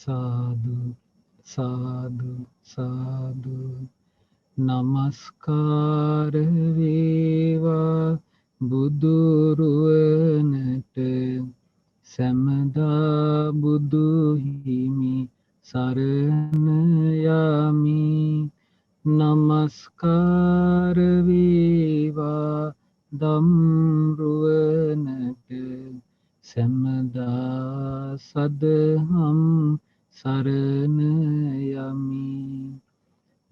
සාදු සාදු සාදු නමස්කාර වේවා බුදුරුවනට සැමදා බුදු හිමි සරණ යමි නමස්කාර වේවා දම්රුවනට සැමදා සදහම් සරණ යමි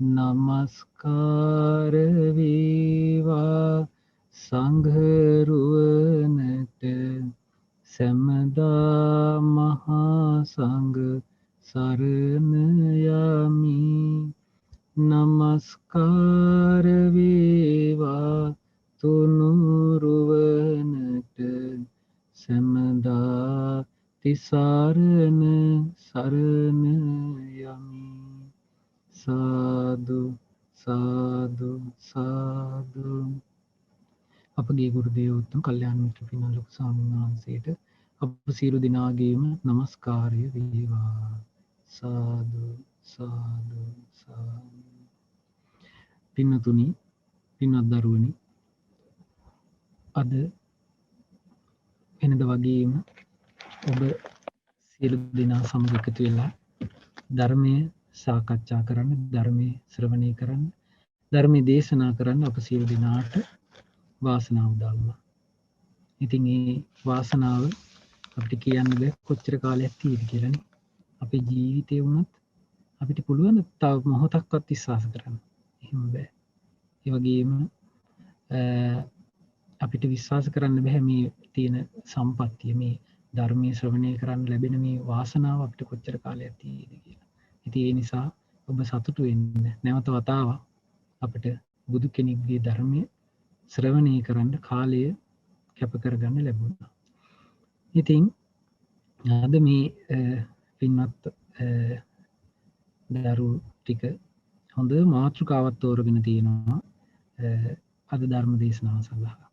නමස්කාර වේවා සංඝරුවනට සැමදා මහා සංඝ සරණ යමි නමස්කාර වේවා තුනුරුවනට සැමදා තිසරණ සරණ යමි සාදු සාදු සාදු අපගේ ගුරු දේවෝත්තම කල්යාණ මිත්‍ර පින්වත් ලොකු ස්වාමීන් වහන්සේට අප සියලු දෙනාගේම নমස්කාරය වේවා සාදු සාදු සාදු පින්වතුනි පින්වත් දරුවනි අද වෙනද වගේම ඔබ සියලු දෙනා සමග එකතු වෙලා ධර්මය සාකච්ඡා කරන්න ධර්මය ශ්‍රවණය කරන්න ධර්මය දේශනා කරන්න අප සියලු දෙනාට වාසනාව උදා වුණා. ඉතින් මේ වාසනාව අපිට කියන්න බෑ කොච්චර කාලයක් තියෙද කියලානේ. අපේ ජීවිතේ වුණත් අපිට පුළුවන් තව මොහොතක්වත් විශ්වාස කරන්න. එහෙම බෑ. ඒ වගේම අපිට විශ්වාස කරන්න බෑ මේ තියෙන සම්පත්තිය මේ ධර්මයේ ශ්‍රවණය කරන්න ලැබෙන මේ වාසනාව අපිට කොච්චර කාලයක් තියෙද කියලා. ඉතින් ඒ නිසා ඔබ සතුටු වෙන්න නැවත වතාවක් අපිට බුදු කෙනෙක්ගේ ධර්මයේ ශ්‍රවණය කරන්න කාලය කැප කරගන්න ලැබුණා. ඉතින් අද මේ පින්වත් දරු ටික හොඳ මාතෘකාවක් තෝරගෙන තියෙනවා අද ධර්ම දේශනාව සඳහා.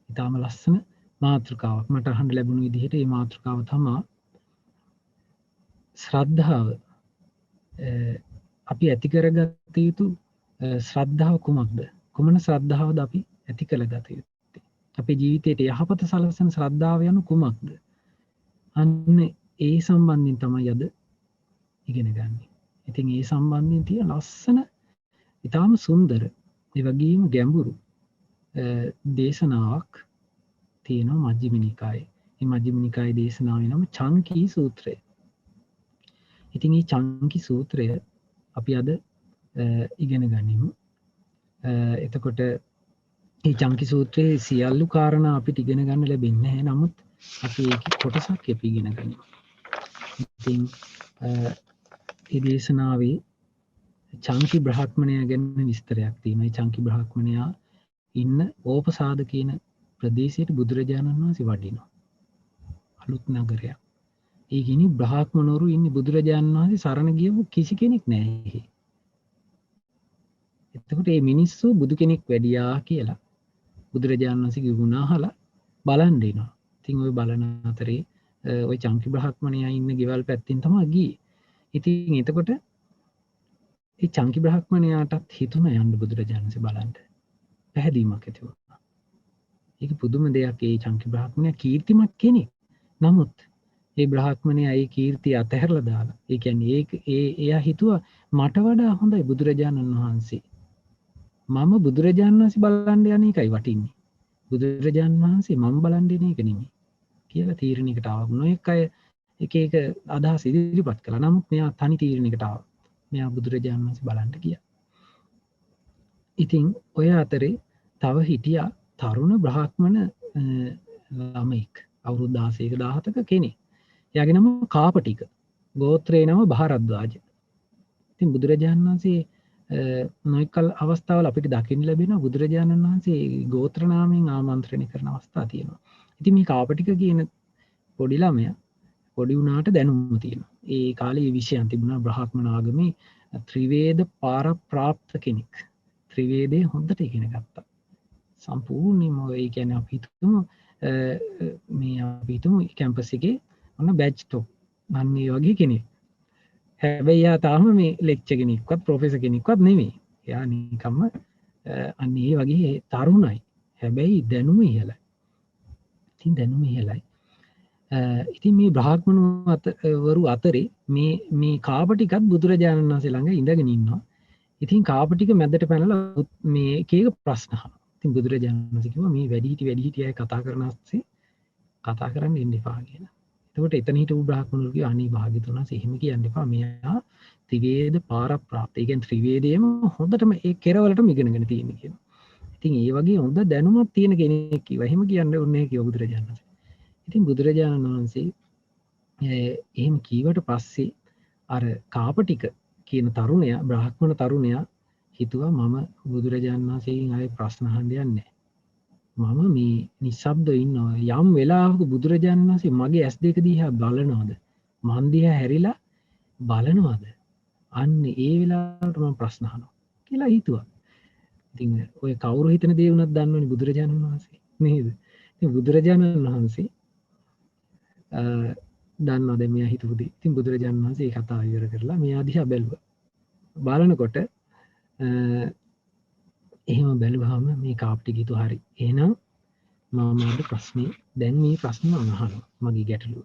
ඉතාම ලස්සන මාතෘකාවක් මට අහන්න ලැබුණු විදිහට මේ මාතෘකාව තමයි ශ්‍රද්ධාව. අපි ඇති කරගත යුතු ශ්‍රද්ධාව කුමක්ද? කුමන ශ්‍රද්ධාවද අපි ඇති කරගත යුත්තේ? අපේ ජීවිතයට යහපත සලසන ශ්‍රද්ධාව යනු කුමක්ද? අන්න ඒ සම්බන්ධයෙන් තමයි අද ඉගෙන ගන්න. ඉතින් ඒ සම්බන්ධයෙන් තියෙන ලස්සන ඉතාම සුන්දර ඒ වගේම ගැඹුරු දේශනාවක් තියෙනවා මජ්ක්‍ධිම නිකායේ. මේ මජ්ක්‍ධිම නිකායේ දේශනාවේ නම චංකී සූත්‍රය. ඉතින් මේ චංකී සූත්‍රය අපි අද ඉගෙන ගනිමු. එතකොට මේ චංකී සූත්‍රයේ සියලු කාරණා අපිට ඉගෙන ගන්න ලැබෙන්නේ නැහැ. නමුත් අපි ඒකේ කොටසක් අපි ඉගෙන ගනිමු. ඉතින් මේ දේශනාවේ චංකී බ්‍රාහ්මණයා ගැන විස්තරයක් තියෙනවා. මේ චංකී බ්‍රාහ්මණයා ඉන්න ඕපසාද කියන ප්‍රදේශයට බුදුරජාණන් වහන්සේ වඩිනවා. අලුත් නගරයක්. ඒ කියන්නේ බ්‍රාහ්මණවරු ඉන්නේ බුදුරජාණන් වහන්සේ සරණ ගියපු කිසි කෙනෙක් නැහැ. එතකොට මේ මිනිස්සු බුදු කෙනෙක් වැඩියා කියලා බුදුරජාණන් වහන්සේගේ ගුණ අහලා බලන් දෙනවා. ඉතින් ওই බලන අතරේ ওই චංකී බ්‍රාහ්මණයා ඉන්න ගෙවල් පැත්තෙන් තමයි ගියේ. ඉතින් එතකොට මේ චංකී බ්‍රාහ්මණයාටත් හිතුණා යන්න බුදුරජාණන් වහන්සේ බලන්න. පැහැදීමක් ඇති වුණා. ඒක පුදුම දෙයක්. ඒ චංකී බ්‍රාහ්මණයා කීර්තිමත් කෙනෙක්. නමුත් ඒ බ්‍රාහ්මණයා ඒ කීර්තිය අතහැරලා දාලා. ඒ කියන්නේ එයා හිතුවා මට වඩා හොඳයි බුදුරජාණන් වහන්සේ. මම බුදුරජාණන් වහන්සේ බලන්න යන එකයි වටින්නේ. බුදුරජාණන් වහන්සේ මම බලන්න යන එක නෙමෙයි කියලා තීරණයකට ආවා. නොඑක අය එක එක අදහස් ඉදිරිපත් කළා. නමුත් මෙයා තනි තීරණයකට ආවා. මෙයා බුදුරජාණන් වහන්සේ බලන්න ගියා. ඉතින් ඔය අතරේ තව හිටියා තරුණ බ්‍රාහ්මණ ළමෙක්. අවුරුදු 16ක 17ක කෙනෙක්. එයාගේ නම කාපටික. ගෝත්‍රේ නම භාරද්වාජ. ඉතින් බුදුරජාණන් වහන්සේ නොයෙක්කල් අවස්ථාවල අපිට දකින්න ලැබෙනවා බුදුරජාණන් වහන්සේ ගෝත්‍ර නාමයෙන් ආමන්ත්‍රණය කරන අවස්ථා තියෙනවා. ඉතින් මේ කාපටික කියන පොඩි ළමයා පොඩි වුණාට දැනුම තියෙනවා. ඒ කාලේ විෂයන් තිබුණා බ්‍රාහ්මණ ආගමේ ත්‍රිවේද පාරප්‍රාප්ත කෙනෙක්. ත්‍රිවේදේ හොඳට ඉගෙන ගත්තා. සම්පූර්ණයෙන්ම ඒ කියන්නේ අපි හිතමු කැම්පස් එකේ ඔන්න බැච් ටොප් අන්න ඒ වගේ කෙනෙක්. හැබැයි යා තාම මේ ලෙක්චර් කෙනෙක්වත් ප්‍රොෆෙසර් කෙනෙක්වත් නෙමෙයි. එයා නිකම්ම අන්න ඒ වගේ තරුණයි. හැබැයි දැනුම ඉහළයි. ඉතින් දැනුම ඉහළයි. ඉතින් මේ බ්‍රාහ්මණ වරු අතරේ මේ කාප ටිකත් බුදුරජාණන් වහන්සේ ළඟ ඉඳගෙන ඉන්නවා. ඉතින් කාප ටික මැදට පැනලා මේ එක එක ප්‍රශ්න අහනවා. ඉතින් බුදුරජාණන් වහන්සේ කිව්වා මේ වැඩිහිටි අය කතා කරන අස්සේ කතා කරන්න ඉන්න එපා කියලා. එතකොට එතන හිටපු බ්‍රාහ්මණවරු කිව්වා අනේ භාග්‍යතුන් වහන්සේ එහෙම කියන්න එපා. මෙයා ත්‍රිවේද පාරප්‍රාප්ත. ඒ කියන්නේ ත්‍රිවේදයේම හොඳටම ඒ කෙරවලටම ඉගෙනගෙන තියෙන කියනවා. ඉතින් ඒ වගේ හොඳ දැනුමක් තියෙන කෙනෙක් කිව්වා. එහෙම කියන්න ඕනේ නැහැ කිව්වා බුදුරජාණන් වහන්සේ. ඉතින් බුදුරජාණන් වහන්සේ එහෙම කීවට පස්සේ අර කාපටික කියන තරුණයා බ්‍රාහ්මණ තරුණයා හිතුවා මම බුදුරජාණන් වහන්සේගෙන් ආයේ ප්‍රශ්න අහන්න යන්නේ මම මේ නිශ්ශබ්දව ඉන්නවා යම් වෙලාවක බුදුරජාණන් වහන්සේ මගේ ඇස් දෙක දිහා බලනවද මන් දිහා හැරිලා බලනවද අන්න ඒ වෙලාවට මම ප්‍රශ්න අහනවා කියලා හිතුවා. ඉතින් ඔය කවුරු හිතන දේ වුණත් දන්නවනේ බුදුරජාණන් වහන්සේ නේද? ඉතින් බුදුරජාණන් වහන්සේ දන්නවා දැන් මෙයා හිතපු දේ. ඉතින් බුදුරජාණන් වහන්සේ ඒ කතාව ඉවර කරලා මෙයා දිහා බැලුවා. බලනකොට එහෙම බැලුවාම මේ කාප්ටික හිතුවා හරි. එහෙනම් මම අද ප්‍රශ්නේ දැන් මේ ප්‍රශ්න අහනවා මගේ ගැටලුව.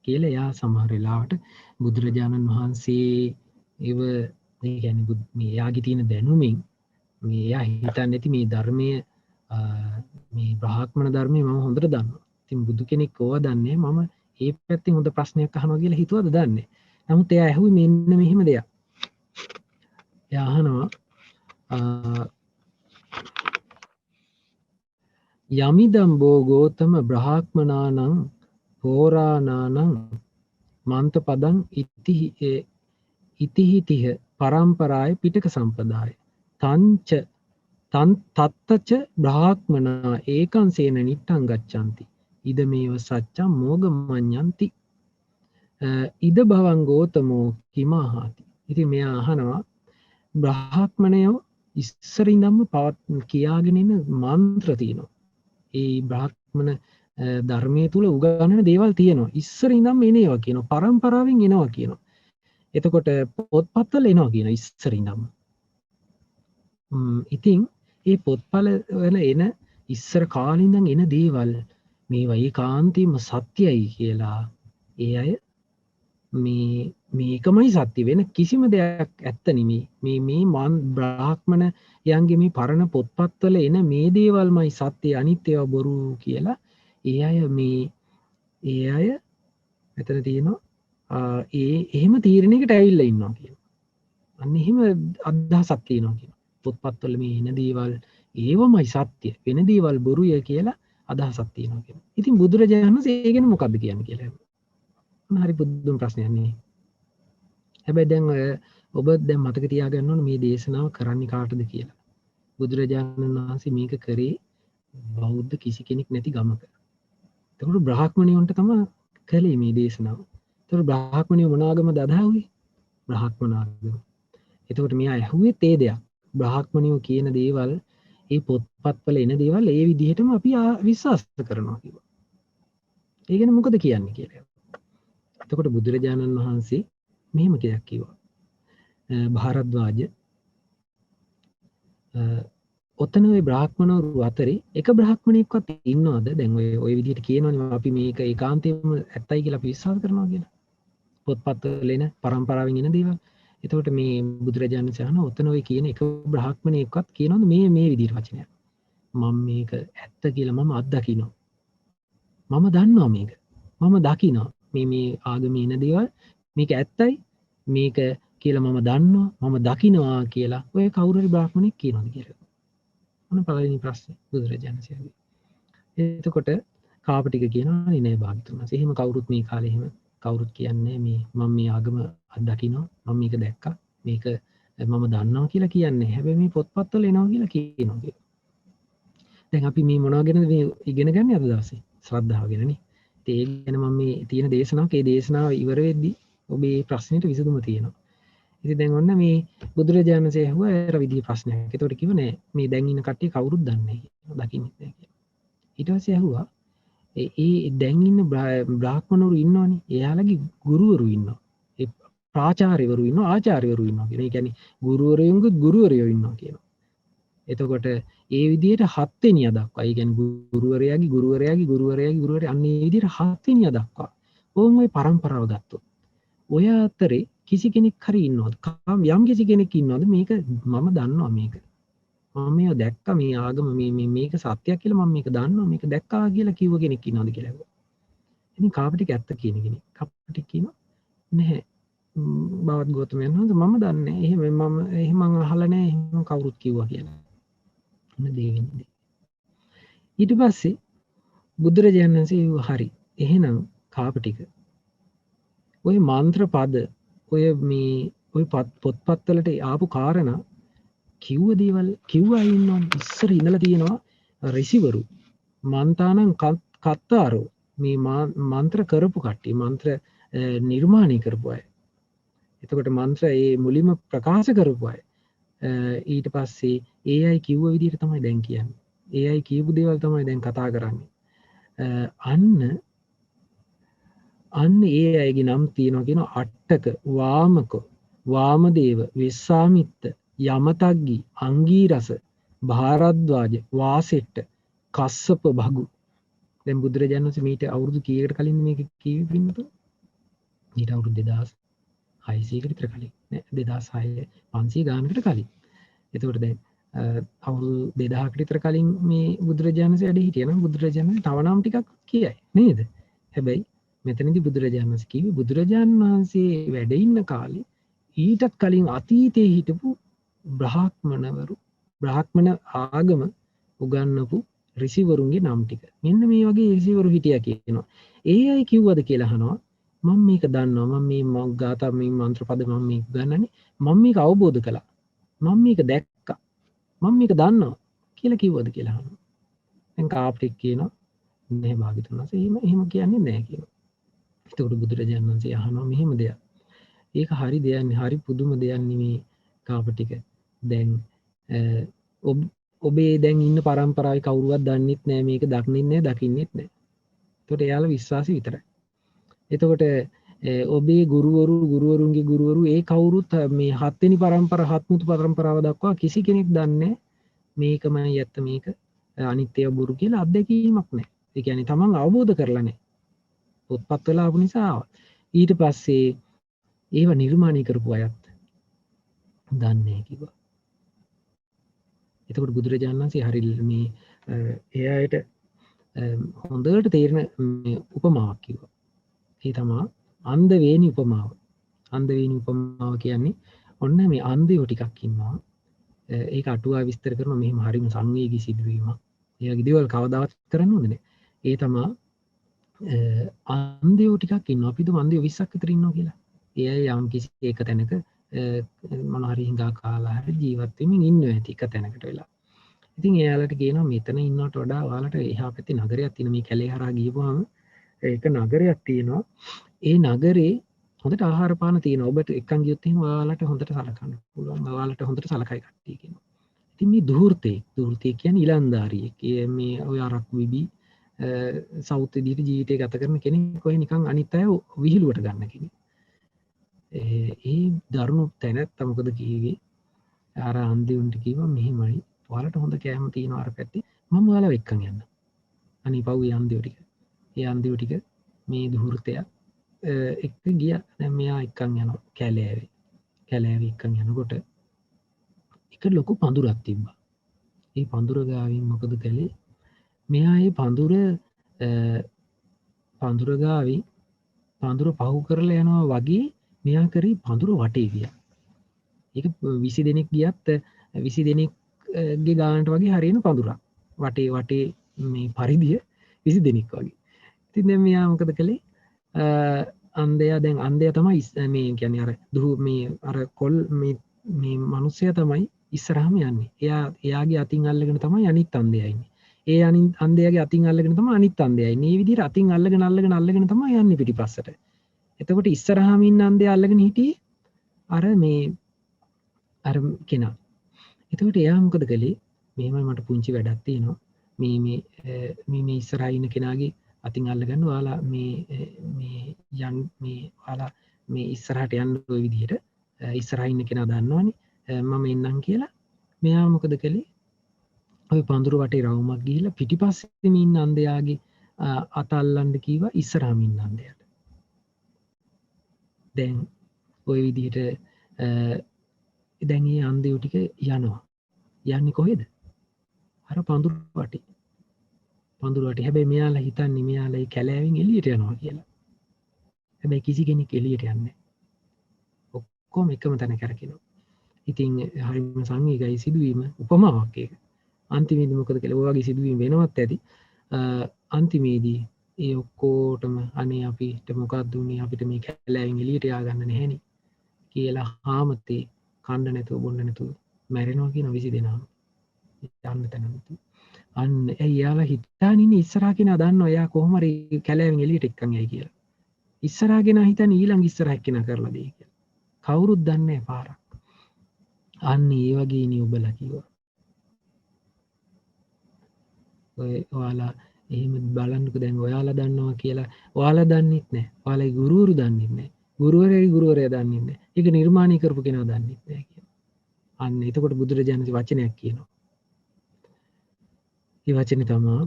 කියලා එයා සමහර වෙලාවට බුදුරජාණන් වහන්සේ ඒව ඒ කියන්නේ මේ එයාගේ තියෙන දැනුමින් මේ එයා හිතන්නේ නැති මේ ධර්මයේ මේ බ්‍රාහ්මණ ධර්මයේ මම හොඳට දන්නවා. ඉතින් බුදු කෙනෙක් ඕවා දන්නේ මම ඒ පැත්තෙන් හොඳ ප්‍රශ්නයක් අහනවා කියලා හිතුවද දන්නේ. නමුත් එයා ඇහුවේ මෙන්න මෙහෙම දෙයක්. එයා අහනවා යමිදම් බෝ ගෝතම බ්‍රාහ්මනානං හෝරානානං මන්ත පදං ඉතිහිතිහ පරම්පරාය පිටක සම්පදාය තංච තත්තච බ්‍රාහ්මනා ඒකංසේන නිට්ටං ගච්ඡanti ඉද මේව සච්චං මෝගමඤ්ඤಂತಿ ඉද භවං ගෝතමෝ කිමාහාති. ඉතින් මෙයා අහනවා බ්‍රාහ්මණයෝ ඉස්සරින්දම්ම කියාගෙන ඉන්න මන්ත්‍ර තියෙනවා. ඒ බ්‍රාහ්මණ ධර්මයේ තුල උගන්වන දේවල් තියෙනවා. ඉස්සරින්දම්ම එනවා කියනවා. පරම්පරාවෙන් එනවා කියනවා. එතකොට පොත්පත්වල එනවා කියනවා ඉස්සරින්දම්ම. ඉතින් ඒ පොත්පල වල එන ඉස්සර කාලේ ඉඳන් එන දේවල් මේවා ඒකාන්තයෙන්ම සත්‍යයි කියලා ඒ අය මේකමයි සත්‍ය වෙන කිසිම දෙයක් ඇත්ත නෙමෙයි. මේ බ්‍රාහ්මණ යන්ගේ මේ පරණ පොත්පත්වල එන මේ දේවල්මයි සත්‍ය අනිත් ඒවා බොරු කියලා ඒ අය මෙතන තියෙනවා එහෙම තීරණයකට ඇවිල්ලා ඉන්නවා කියනවා. අන්න එහෙම අදහසක් තියෙනවා කියනවා. පොත්පත්වල මේ එන දේවල් ඒවමයි සත්‍ය වෙන දේවල් බොරුය කියලා අදහසක් තියෙනවා කියනවා. ඉතින් බුදුරජාණන් වහන්සේ ඒ ගැන මොකද්ද කියන්නේ කියලා. හරි පුදුම ප්‍රශ්නයක් නේ. හැබැයි දැන් ඔබ දැන් මතක තියාගන්න ඕනේ මේ දේශනාව කරන්නේ කාටද කියලා. බුදුරජාණන් වහන්සේ මේක කරේ බෞද්ධ කිසි කෙනෙක් නැති ගමක. එතකොට බ්‍රාහ්මණයන්ට තමයි කළේ මේ දේශනාව. එතකොට බ්‍රාහ්මණයෝ මොන ආගමද අදහුවේ? බ්‍රාහ්මණ ආගම. එතකොට මෙයා ඇහුවේ තේ දෙයක්. බ්‍රාහ්මණයෝ කියන දේවල් ඒ පොත්පත්වල එන දේවල් ඒ විදිහටම අපි විශ්වාස කරනවා කිව්වා. ඒ ගැන මොකද කියන්නේ කියලා. එතකොට බුදුරජාණන් වහන්සේ මෙහෙම දෙයක් කිව්වා. භාරද්වාජ ඔතන ওই බ්‍රාහ්මණවරු අතරේ එක බ්‍රාහ්මණයෙක්වත් ඉන්නවද? දැන් ඔය විදිහට කියනවනේ අපි මේක ඒකාන්තයෙන්ම ඇත්තයි කියලා අපි විශ්වාස කරනවා කියලා. පොත්පත්වල එන පරම්පරාවෙන් එන දේවල්. එතකොට මේ බුදුරජාණන් වහන්සේ අහන ඔතන ඔය කියන එක බ්‍රාහ්මණයෙක්වත් කියනවද මේ විදිහට වචනයක්. මම මේක ඇත්ත කියලා මම අත්දකින්නවා. මම දන්නවා මේක. මම දකිනවා. මේ ආගමේ එන දේවල් මේක ඇත්තයි මේක කියලා මම දන්නවා මම දකිනවා කියලා ඔය කවුරු හරි බ්‍රාහ්මණෙක් කියනවාද කියලා. මොන පළවෙනි ප්‍රශ්නේ බුදුරජාණන් වහන්සේ. එතකොට කාපටික කියනවා නෑ භාග්‍යතුන් වහන්සේ. එහෙම කවුරුත් මේ කාලේ එහෙම කවුරුත් කියන්නේ මේ මම මේ ආගම අත්දකිනවා මම මේක දැක්කා මේක මම දන්නවා කියලා කියන්නේ. හැබැයි මේ පොත්පත්වල එනවා කියලා කියනවා. දැන් අපි මේ මොනවා ගැනද මේ ඉගෙන ගන්න අද දවසේ? ශ්‍රද්ධාව ගැනනේ. ඒ ගැන මම මේ තියෙන දේශනාවක ඒ දේශනාව ඉවර වෙද්දී ඔබේ ප්‍රශ්නෙට විසඳුම තියෙනවා. ඉතින් දැන් ඔන්න මේ බුදුරජාණන් වහන්සේ අහුවා අර විදිහේ ප්‍රශ්නයක්. ඒතකොට කිව්ව නෑ මේ දැන් ඉන්න කට්ටිය කවුරුත් දන්නේ නැහැ කියලා. දකින්නේ නැහැ කියලා. ඊට පස්සේ අහුවා ඒ දැන් ඉන්න බ්‍රාහ්මණවරු ඉන්නවනේ. එයාලගේ ගුරුවරු ඉන්නවා. ඒ ප්‍රාචාර්යවරු ඉන්නවා ආචාර්යවරු ඉන්නවා කියන. ඒ කියන්නේ ගුරුවරයන්ගේ ගුරුවරයෝ ඉන්නවා කියනවා. එතකොට ඒ විදිහට 7 වෙනියා දක්වා. ඒ කියන්නේ ගුරුවරයාගේ ගුරුවරයාගේ ගුරුවරයාගේ ගුරුවරයා අන්න ඒ විදිහට 7 වෙනියා දක්වා. ඕම් ওই පරම්පරාව ගත්තොත්. ඔය අතරේ කිසි කෙනෙක් හරි ඉන්නවද? යම් කිසි කෙනෙක් ඉන්නවද මේක මම දන්නවා මේක. මම මේක දැක්කා මේ ආගම මේක සත්‍යයක් කියලා මම මේක දන්නවා මේක දැක්කා කියලා කිව්ව කෙනෙක් ඉන්නවද කියලා ඇහුවා. ඉතින් කාපටික ඇත්ත කියන කෙනෙක්. කාපටික කියනවා නැහැ. බවත් ගෝතමයන් වහන්සේ මම දන්නේ එහෙම මම අහලා නැහැ එහෙම කවුරුත් කිව්වා කියලා. අන්න දෙවෙනි. ඊට පස්සේ බුදුරජාණන් වහන්සේ හරි එහෙනම් කාපටික ඔය මන්ත්‍ර පද ඔය මේ ඔය පොත්පත්වලට ආපු කාරණා කිව්ව දේවල් කිව්වා ඉන්නවා ඉස්සර ඉඳලා තියෙනවා ඍෂිවරු මන්තානං කත්තාරෝ මේ මන්ත්‍ර කරපු කට්ටිය මන්ත්‍ර නිර්මාණය කරපු අය. එතකොට මන්ත්‍ර ඒ මුලින්ම ප්‍රකාශ කරපු අය. ඊට පස්සේ ඒ අය කිව්ව විදිහට තමයි දැන් කියන්නේ. ඒ අය කියපු දේවල් තමයි දැන් කතා කරන්නේ. අන්න ඒ අයගේ නම් තියෙනවා කියන අට්ටක වාමක වාමදේව වෙස්සාමිත්ත යමතග්ගි අංගීරස භාරද්වාජ වාසෙට්ට කස්සප භගු. දැන් බුදුරජාණන් වහන්සේ මීට අවුරුදු කීයකට කලින් මේක කිව්වේ පින්නතු? ඊට අවුරුදු 2600කට විතර කලින් නෑ 2600 500 ගානකට කලින්. එතකොට දැන් අවුරුදු 2000කට විතර කලින් මේ බුදුරජාණන් වහන්සේ වැඩ හිටියා නම් බුදුරජාණන් තව නම් ටිකක් කියයි නේද? හැබැයි මෙතනදී බුදුරජාණන් වහන්සේ කිව්වේ බුදුරජාණන් වහන්සේ වැඩ ඉන්න කාලේ ඊටත් කලින් අතීතයේ හිටපු බ්‍රාහ්මණවරු බ්‍රාහ්මණ ආගම උගන්වපු ඍෂිවරුන්ගේ නම් ටික. මෙන්න මේ වගේ ඍෂිවරු හිටියා කියනවා. ඒ අය කිව්වද කියලා අහනවා. මම මේක දන්නවා. මම මේ ගාථා මේ මන්ත්‍ර පද මම මේක ගන්නනේ. මම මේක අවබෝධ කළා. මම මේක දැක්කා. මම මේක දන්නවා කියලා කිව්වද කියලා අහනවා. දැන් කාපටික් කියනවා නැහැ භාග්‍යතුන් වහන්සේ එහෙම කියන්නේ නැහැ කියනවා. එතකොට බුදුරජාණන් වහන්සේ අහනවා මෙහෙම දෙයක්. ඒක හරි දෙයක් නේ. හරි පුදුම දෙයක් නෙමේ කාපටික. දැන් ඔබේ දැන් ඉන්න පරම්පරාවේ කවුරුවත් දන්නෙත් නෑ මේක දකින්නෙත් නෑ දකින්නෙත් නෑ. එතකොට එයාලා විශ්වාසී විතරයි. එතකොට ඔබේ ගුරුවරුන්ගේ ගුරුවරු ඒ කවුරුත් මේ 7 වෙනි පරම්පරාව 7 මුතු පරම්පරාව දක්වා කිසි කෙනෙක් දන්නේ මේකමයි ඇත්ත මේක අනිත්‍ය බොරු කියලා අත්දැකීමක් නෑ. ඒ කියන්නේ තමන් අවබෝධ කරලා නෑ. පොත්පත් වල ආපු නිසා ඊට පස්සේ ඒව නිර්මාණය කරපු අයත් දන්නේ කිව්වා. එතකොට බුදුරජාණන් වහන්සේ හරි මේ එයාට හොඳට තේරෙන උපමාවක් කිව්වා. ඒ තමයි අන්ධ වේණි උපමාව. අන්ධ වේණි උපමාව කියන්නේ ඔන්න මේ අන්ධයෝ ටිකක් ඉන්නවා. ඒක අටුවා විස්තර කරනවා මෙහෙම හරිම සංවේගී සිදුවීමක්. එයාගේ දේවල් කවදාවත් කරන්න ඕනේ නැහැ. ඒ තමයි අන්ධයෝ ටිකක් ඉන්නවා. අපි දුම අන්ධයෝ 20ක් විතර ඉන්නවා කියලා. ඒ අය යම් කිසි එක තැනක මොන හරි හිඟා කාලා හරි ජීවත් වෙමින් ඉන්නවා ඇති එක තැනකට වෙලා. ඉතින් එයාලට කියනවා මෙතන ඉන්නවට වඩා ඔයාලට එහා පැත්තේ නගරයක් තියෙන මේ කැලේ හරහා ගියපුවාම ඒක නගරයක් තියෙනවා. ඒ නගරේ හොඳට ආහාර පාන තියෙනවා. ඔබට එක්කන් ගියොත් එහෙනම් ඔයාලට හොඳට සලකන්න පුළුවන්. ඔයාලට හොඳට සලකයි කට්ටිය කියනවා. ඉතින් මේ දුහෘතේ කියන්නේ ඉලන්දාරියෙක්. මේ ඔය අරක්කු විබි සෞත් විදිහට ජීවිතය ගත කරන කෙනෙක් ඔය නිකන් අනිත් අය විහිළුවට ගන්න කෙනෙක්. ඒ දරුණු තැනත් මොකද කිව්වේ අර අන්දියුන්ට කිව්වා මෙහෙමයි ඔයාලට හොඳ කෑම තියෙනවා අර පැත්තේ මම ඔයාලව එක්කන් යන්න. අනේ පව්වේ අන්දියෝ ටික. ඒ අන්දියෝ ටික මේ දුහෘතයා එක්ක ගියා. දැන් මෙයා එක්කන් යනවා කැලෑවේ. කැලෑවේ එක්කන් යනකොට එක ලොකු පඳුරක් තිබ්බා. ඒ පඳුර ගාවින් මොකද කළේ? මෙයා ඒ පඳුර ගාවින් පඳුර පහු කරලා යනවා වගේ මෙයා කරේ පඳුර වටේ ගියා. ඒක 20 දෙනෙක් ගියත් 20 දෙනෙක්ගේ ගානට වගේ හරියන පඳුරක්. වටේ මේ පරිධිය 20 දෙනෙක් වගේ. ඉතින් දැන් මෙයා මොකද කළේ? අන්ධයා තමයි මේ කියන්නේ අර මේ අර කොල් මේ මිනිස්සයා තමයි ඉස්සරහම යන්නේ. එයාගේ අතින් අල්ලගෙන තමයි අනිත් අන්ධයා ඉන්නේ. ඒ අන්ධයාගේ අතින් අල්ලගෙන තමයි අනිත් අන්ධයා ඉන්නේ. මේ විදිහට අතින් අල්ලගෙන තමයි යන්නේ පිටිපස්සට. එතකොට ඉස්සරහාම ඉන්න අන්ධයා අල්ලගෙන හිටියේ අර කෙනා. එතකොට එයා මොකද කළේ? මෙහෙමයි මට පුංචි වැඩක් තියෙනවා. මේ ඉස්සරහා ඉන්න කෙනාගේ අතින් අල්ලගන්න ඔයාලා මේ ඔයාලා මේ ඉස්සරහට යන්න ඔය විදිහට ඉස්සරහ ඉන්න කෙනා දන්නවනේ මම එන්නම් කියලා. මෙයා මොකද කළේ? ඔය පඳුරු වටේ රවුමක් ගිහිල්ලා පිටිපස්සෙම ඉන්න අන්දයාගේ අත අල්ලන්න කීවා ඉස්සරහම ඉන්න අන්දයාට. දැන් ඔය විදිහට දැන් මේ අන්දයෝ ටික යනවා. යන්නේ කොහෙද? අර පඳුරු වටේ. පඳුරු වටේ. හැබැයි මෙයාලා හිතන්නේ මෙයාලා ඒ කැලෑවෙන් එළියට යනවා කියලා. හැබැයි කිසි කෙනෙක් එළියට යන්නේ නැහැ. ඔක්කොම එකම තැන කරකිනවා. ඉතින් හරිම සංවේගයි සිදුවීම උපමාවක් ඒක. අන්තිමේදී මොකද කියලා ඔය වගේ සිදුවීම් වෙනවත් ඇති. අන්තිමේදී ඒ ඔක්කොටම අනේ අපිට මොකක්ද උනේ අපිට මේ කැලෑවෙන් එළියට යා ගන්න නැහෙනි කියලා හාමතේ කන්න නැතුව බොන්න නැතුව මැරෙනවා කියන 20 දෙනාම. යන්න තැන නැතුව. අන්න එයාලා හිතාගෙන ඉන්නේ ඉස්සරහා කෙනා දන්නවා එයා කොහොම හරි කැලෑවෙන් එළියට එක්කන් යයි කියලා. ඉස්සරහා කෙනා හිතන්නේ ඊළඟ ඉස්සරහ කෙනා කරලා දෙයි කියලා. කවුරුත් දන්නේ නැහැ පාරක්. අන්න ඒ වගේ නේ ඔබලා කිව්වා. ඔයාලා එහෙම බලන්නකෝ දැන් ඔයාලා දන්නවා කියලා ඔයාලා දන්නෙත් නැහැ. ඔයාලගේ ගුරුවරු දන්නෙත් නැහැ. ගුරුවරයා දන්නෙත් නැහැ. ඒක නිර්මාණය කරපු කෙනා දන්නෙත් නැහැ කියලා. අන්න එතකොට බුදුරජාණන්සේ වචනයක් කියනවා. ඒ වචනේ තමයි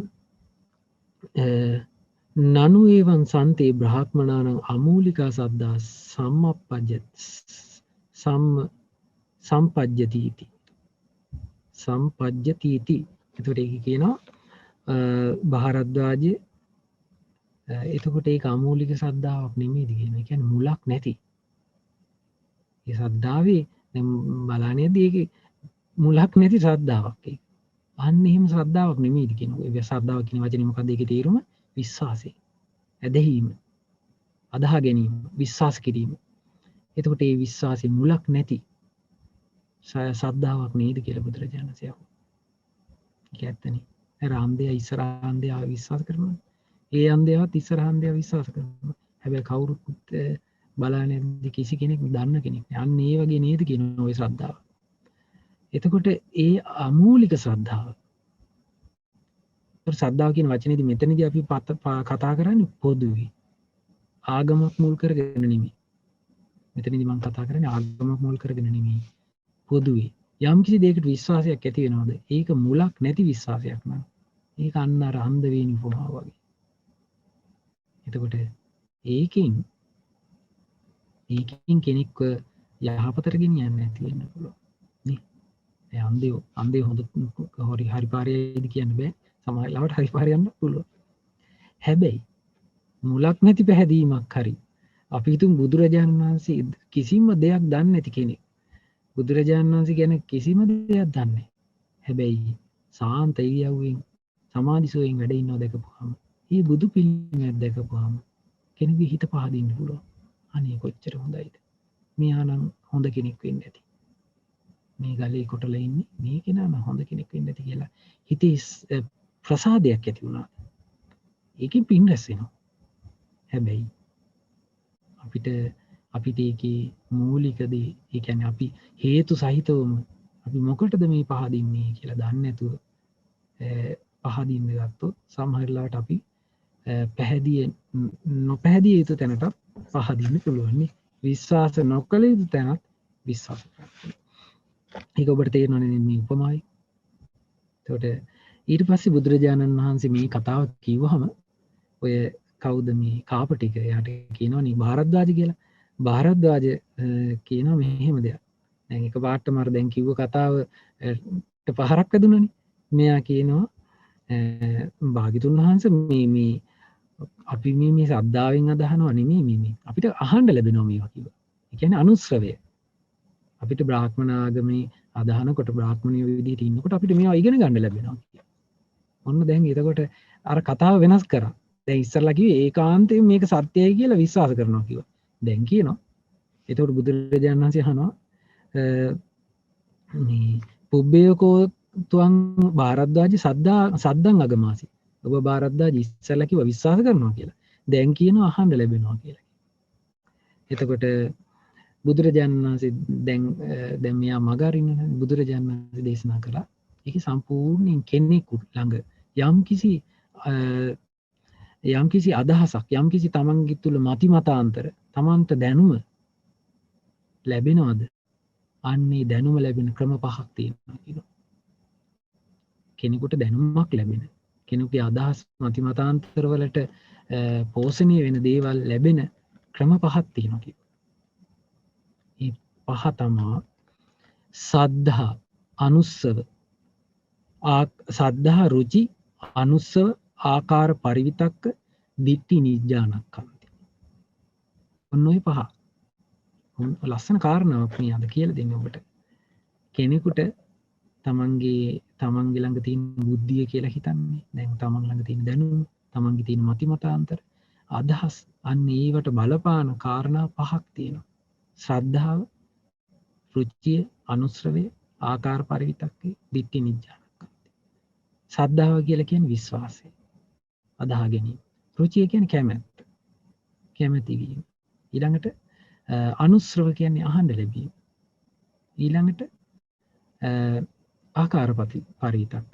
නනු ඒවං සන්තේ බ්‍රාහ්මනානං අමූලිකා සද්දා සම්පජ්ජතිති. සම්පජ්ජතිති. එතකොට ඒක කියනවා භාරද්වාජ එතකොට ඒක අමූලික සද්ධාාවක් නෙමේද කියන. ඒ කියන්නේ මුලක් නැති. ඒ සද්ධාවේ දැන් බලන්නේදී ඒක මුලක් නැති සද්ධාාවක් ඒක. අන්න එහෙම ශ්‍රද්ධාවක් නෙමෙයිද කියනවා. ඒ ශ්‍රද්ධාව කියන වචනේ මොකක්ද ඒකේ තේරුම? විශ්වාසය. ඇදහිීම. අදහා ගැනීම, විශ්වාස කිරීම. එතකොට මේ විශ්වාසෙ මුලක් නැති ශ්‍රද්ධාවක් නේද කියලා බුදුරජාණන් වහන්සේ අහුවා. ඒක ඇත්තනේ. අර අන්ධයා ඉස්සරහා අන්ධයා විශ්වාස කරනවා. ඒ අන්ධයාවත් ඉස්සරහා අන්ධයා විශ්වාස කරනවා. හැබැයි කවුරුත් බලන්නේ කිසි කෙනෙක් දන්න කෙනෙක් නෑ. අන්න ඒ වගේ නේද කියනවා ওই ශ්‍රද්ධාව. එතකොට ඒ අමූලික ශ්‍රද්ධාව. ශ්‍රද්ධාව කියන වචනේදී මෙතනදී අපි කතා කරන්නේ පොදුවේ. ආගමක් මුල් කරගෙන නෙමෙයි. මෙතනදී මම කතා කරන්නේ ආගමක් මුල් කරගෙන නෙමෙයි. පොදුවේ. යම් කිසි දෙයකට විශ්වාසයක් ඇති වෙනවද? ඒක මුලක් නැති විශ්වාසයක් නං. ඒක අන්න අර අන්ධ වේණි උපමාව වගේ. එතකොට ඒකෙන් කෙනෙක්ව යහපතට ගෙනියන්න නැති වෙන්න පුළුවන්. නේ? අන්දේ හොඳ හරි පාරේදී කියන්න බෑ. සමහර ලාවට හරි පාරේ යන්න පුළුවන්. හැබැයි මුලක් නැති පැහැදීමක් හරි අපි හිතමු බුදුරජාණන් වහන්සේ කිසිම දෙයක් දන්නේ නැති කෙනෙක්. බුදුරජාණන් වහන්සේ ගැන කිසිම දෙයක් දන්නේ නැහැ. හැබැයි සාන්ත ඉරියව්වෙන් සමාධිසෝයෙන් වැඩ ඉන්නව දැකපුවාම, මේ බුදු පිළිමයක් දැකපුවාම කෙනෙකුගේ හිත පහදින්න පුළුවන්. අනේ කොච්චර හොඳයිද. මෙයානම් හොඳ කෙනෙක් වෙන්න ඇති. මේ ගලේ කොටලා ඉන්නේ මේ කෙනා නම් හොඳ කෙනෙක් වෙන්න ඇති කියලා හිතේ ප්‍රසාදයක් ඇති වුණා. ඒකෙන් පින් රැස් වෙනවා. හැබැයි අපිට ඒකේ මූලික දේ, ඒ කියන්නේ අපි හේතු සහිතවම අපි මොකටද මේ පහදින්නේ කියලා දන්නේ නැතුව පහදින්න ගත්තොත් සමහර වෙලාවට අපි නොපැහැදිය යුතු තැනට පහදින්න පුළුවන් නේ. විශ්වාස නොකළ යුතු තැනත් විශ්වාස කරන්න. ඒක ඔබට තේරෙනවනේ මේ උපමාවයි. එතකොට ඊට පස්සේ බුදුරජාණන් වහන්සේ මේ කතාව කිව්වහම ඔය කවුද මේ කාපටික එයාට කියනවනේ භාරද්වාජ කියලා. භාරද්වාජ කියනවා මෙහෙම දෙයක්. දැන් එක පාටම අර දැන් කිව්ව කතාවට පහරක් වැදුනනේ. මෙයා කියනවා භාග්‍යතුන් වහන්සේ මේ අපි මේ ශ්‍රද්ධාවෙන් අදහනවා නෙමෙයි මේ අපිට අහන්න ලැබෙනවා මේවා කිව්වා. ඒ කියන්නේ අනුශ්‍රවය. අපිට බ්‍රාහ්මණ ආගමේ අදහනකොට බ්‍රාහ්මණයෝ විදිහට ඉන්නකොට අපිට මේවා ඉගෙන ගන්න ලැබෙනවා කියලා. ඔන්න දැන් එතකොට අර කතාව වෙනස් කරා. දැන් ඉස්සරලා කිව්වේ ඒකාන්තයෙන් මේක සත්‍යයි කියලා විශ්වාස කරනවා කිව්වා. දැන් කියනවා එතකොට බුදුරජාණන් වහන්සේ අහනවා මේ පුබ්බේකෝ තුවං භාරද්වාජ සද්දං අගමාසි. ඔබ භාරද්වාජ ඉස්සරලා කිව්වා විශ්වාස කරනවා කියලා. දැන් කියනවා අහන්න ලැබෙනවා කියලා. එතකොට බුදුරජාණන් වහන්සේ දැන් මෙයා මග අරින්න බුදුරජාණන් වහන්සේ දේශනා කළා. ඒක සම්පූර්ණයෙන් කෙනෙකු ළඟ යම්කිසි අදහසක් යම්කිසි තමන්ගේ තුල මතිමතාන්තර තමන්ට දැනුම ලැබෙනවද? අන්නේ දැනුම ලැබෙන ක්‍රම 5ක් තියෙනවා කියනවා. කෙනෙකුට දැනුමක් ලැබෙන, කෙනෙකුගේ අදහස් මතිමතාන්තරවලට පෝෂණය වෙන දේවල් ලැබෙන ක්‍රම 5ක් තියෙනවා කියනවා. මේ 5 තමා සද්ධා, අනුස්සව, සද්ධා, රුචි, අනුස්සව, ආකාර පරිවිතක්ක, දිට්ඨි නිජ්ජානක්ඛන්ති. ඔන්න ඔය 5. ලස්සන කාරණාවක් මේ අද කියලා දෙන්නේ ඔබට. කෙනෙකුට තමන්ගේ ළඟ තියෙන බුද්ධිය කියලා හිතන්නේ. දැන් තමන් ළඟ තියෙන දැනුම, තමන්ගේ තියෙන මතිමතාන්තර, අදහස්, අන්න ඒවට බලපාන කාරණා 5ක් තියෙනවා. ශ්‍රද්ධාව, රුචිය, අනුශ්‍රවය, ආකාර පරිවිතක්කේ, දිට්ඨි නිජ්ජානක්ඛන්ති. ශ්‍රද්ධාව කියලා කියන්නේ විශ්වාසය, අදහා ගැනීම. රුචිය කියන්නේ කැමැත්ත, කැමැති වීම. ඊළඟට අනුශ්‍රව කියන්නේ අහන්න ලැබීම. ඊළඟට ආකාර පරිවිතක්ක.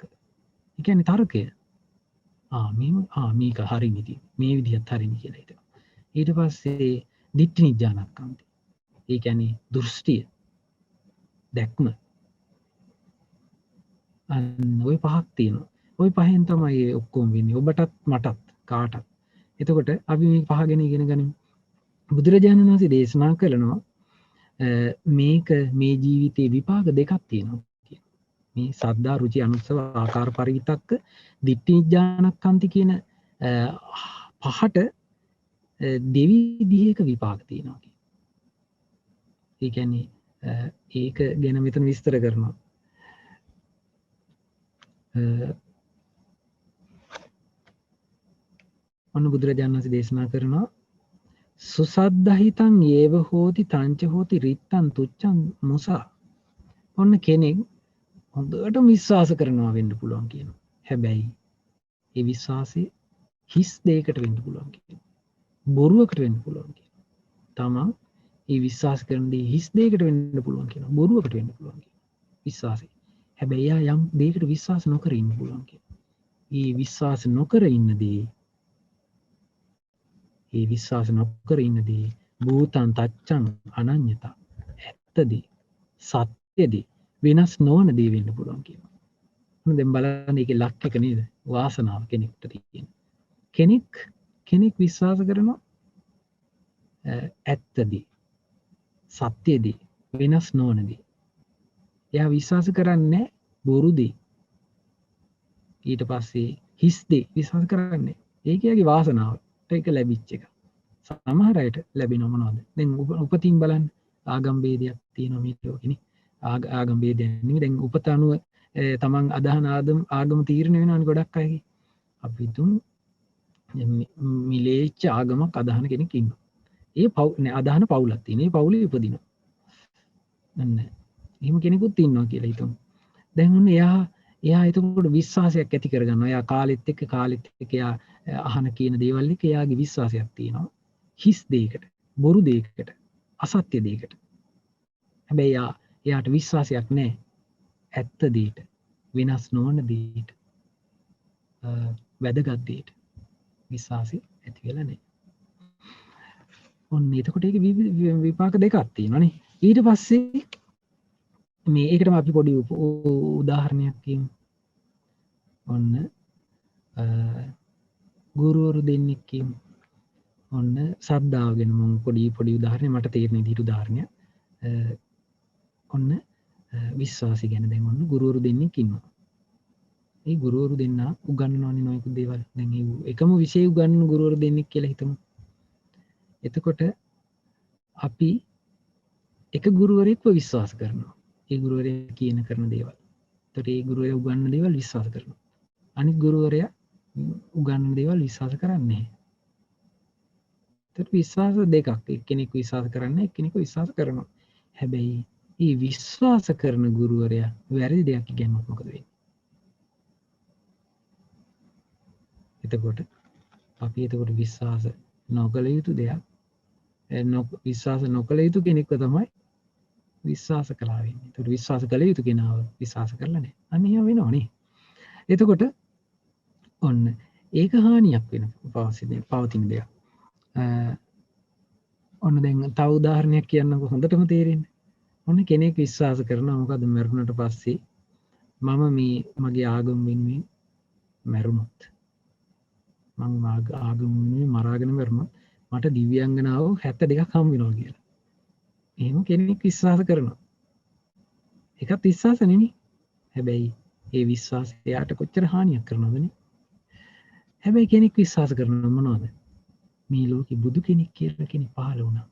ඒ කියන්නේ තර්කය. මේක හරිනේ ඉතින්. මේ විදිහත් හරිනේ කියලා හිතනවා. ඊට පස්සේ දිට්ඨි නිජ්ජානක්ඛන්ති. ඒ කියන්නේ දෘෂ්ටිය, දැක්ම. ওই 5ක් තියෙනවා. ওই 5න් තමයි ඔක්කොම වෙන්නේ. ඔබටත් මටත් කාටත්. එතකොට අපි මේ 5 ගැන ඉගෙන ගනිමු. බුදුරජාණන් වහන්සේ දේශනා කරනවා මේක මේ ජීවිතේ විපාක දෙකක් තියෙනවා. මේ සද්ධා, රුචි, අනුස්සව, ආකාර පරිවිතක්ක, දිට්ඨි නිජ්ජානක්ඛන්ති කියන 5ට දෙවිදිහක විපාක තියෙනවා. ඒ කියන්නේ ඒක ගැන මෙතන විස්තර කරනවා. ඔන්න බුදුරජාණන් වහන්සේ දේශනා කරනවා සුසද්ධහිතං ඒව හෝති තංච හෝති රිත්තං තුච්ඡං මුසා. ඔන්න කෙනෙක් හොඳට විශ්වාස කරනවා වෙන්න පුළුවන් කියනවා. හැබැයි ඒ විශ්වාසය හිස් දෙයකට වෙන්න පුළුවන් කියනවා. බොරුවකට වෙන්න පුළුවන් කියනවා. තමා ඒ විශ්වාස කරන දේ හිස් දෙයකට වෙන්න පුළුවන් කියනවා. බොරුවකට වෙන්න පුළුවන් කියනවා. විශ්වාසය. හැබැයි එයා යම් දෙයකට විශ්වාස නොකර ඉන්න පුළුවන් කියනවා. ඒ විශ්වාස නොකර ඉන්නදී භූතං තච්ඡං අනඤ්‍යතා, ඇත්තදී, සත්‍යදී, වෙනස් නොවන දේ වෙන්න පුළුවන් කියනවා. දැන් බලන්න ඒකේ ලක් එක නේද? වාසනාව කෙනෙක්ට තියෙන. කෙනෙක් විශ්වාස කරනවා ඇත්තදී, සත්‍යදී, වෙනස් නොවනදී. එයා විශ්වාස කරන්නේ බොරුදී. ඊට පස්සේ හිස්දී විශ්වාස කරන්නේ. ඒක එයාගේ වාසනාවට ඒක ලැබිච්ච එක. සමහර අයට ලැබෙනව මොනවද? දැන් උපතින් බලන්න ආගම් ભેදයක් තියෙනවා මේ ලෝකෙනේ. ආගම් ભેදයක් නෙමෙයි. දැන් උපත අනුව තමන් අදහන ආගම තීරණය වෙනවනේ ගොඩක් අයගේ. අපි තුන් මිලේච්ච ආගමක් අදහන කෙනෙක් ඉන්නවා. ඒ අදහන පවුලක් තියෙනවා. ඒ පවුලේ උපදිනවා. අන්න එහෙම කෙනෙකුත් ඉන්නවා කියලා හිතමු. දැන් ඔන්න එයා එතකොට විශ්වාසයක් ඇති කරගන්නවා. එයා කාලෙත් එක්ක එයා අහන කියන දේවල් එක්ක එයාගේ විශ්වාසයක් තියෙනවා. හිස් දෙයකට, බොරු දෙයකට, අසත්‍ය දෙයකට. හැබැයි එයාට විශ්වාසයක් නැහැ ඇත්ත දෙයට, වෙනස් නොවන දෙයට, වැදගත් දෙයට විශ්වාසය ඇති වෙලා නැහැ. ඔන්න එතකොට ඒක විපාක දෙකක් තියෙනවානේ. ඊට පස්සේ ඒකටම අපි පොඩි උදාහරණයක් කියමු. ඔන්න ගුරුවරු දෙන්නෙක් කියමු. ඔන්න ශ්‍රද්ධාව ගැන මම පොඩි උදාහරණයක් මට තේරෙන විදිහට උදාහරණයක්. ඔන්න විශ්වාසය ගැන දැන් ඔන්න ගුරුවරු දෙන්නෙක් ඉන්නවා. ඒ ගුරුවරු දෙන්නා උගන්වනවානේ නොයෙකුත් දේවල්. දැන් ඒ එකම විෂය උගන්වන ගුරුවරු දෙන්නෙක් කියලා හිතමු. එතකොට අපි එක ගුරුවරයෙක්ව විශ්වාස කරනවා. ඒ ගුරුවරයා කියන කරන දේවල්. එතකොට ඒ ගුරුවරයා උගන්වන දේවල් විශ්වාස කරනවා. අනිත් ගුරුවරයා උගන්වන දේවල් විශ්වාස කරන්නේ නැහැ. එතකොට විශ්වාස දෙකක්. එක්කෙනෙක් විශ්වාස කරන්නේ එක්කෙනෙක් විශ්වාස කරනවා. හැබැයි මේ විශ්වාස කරන ගුරුවරයා වැරදි දෙයක් ඉගෙනුවොත් මොකද වෙන්නේ? එතකොට අපි විශ්වාස නොකළ යුතු දෙයක් විශ්වාස නොකළ යුතු කෙනෙක්ව තමයි විශ්වාස කළා වෙන්නේ. එතකොට විශ්වාස කළ යුතු කෙනාව විශ්වාස කරලා නැහැ. අන්න එහෙම වෙනවනේ. එතකොට ඔන්න ඒක හානියක් වෙන පවතින දෙයක්. ඔන්න දැන් තව උදාහරණයක් කියන්නකො හොඳටම තේරෙන්නේ. ඔන්න කෙනෙක් විශ්වාස කරනවා මොකද මරුණට පස්සේ මම මේ මගේ ආගම වෙනුවෙන් මැරුණොත් මං ආගම වෙනුවෙන් මරාගෙන මැරුණොත් මට දිව්‍යාංගනාව 72ක් හම් වෙනවා කියලා. එහෙම කෙනෙක් විශ්වාස කරනවා. ඒකත් විශ්වාස නෙමෙයි. හැබැයි ඒ විශ්වාසය එයාට කොච්චර හානියක් කරනවදනේ. හැබැයි කෙනෙක් විශ්වාස කරනවා මොනවද? මේ ලෝකෙ බුදු කෙනෙක් කියලා කෙනෙක් පහළ වුණා.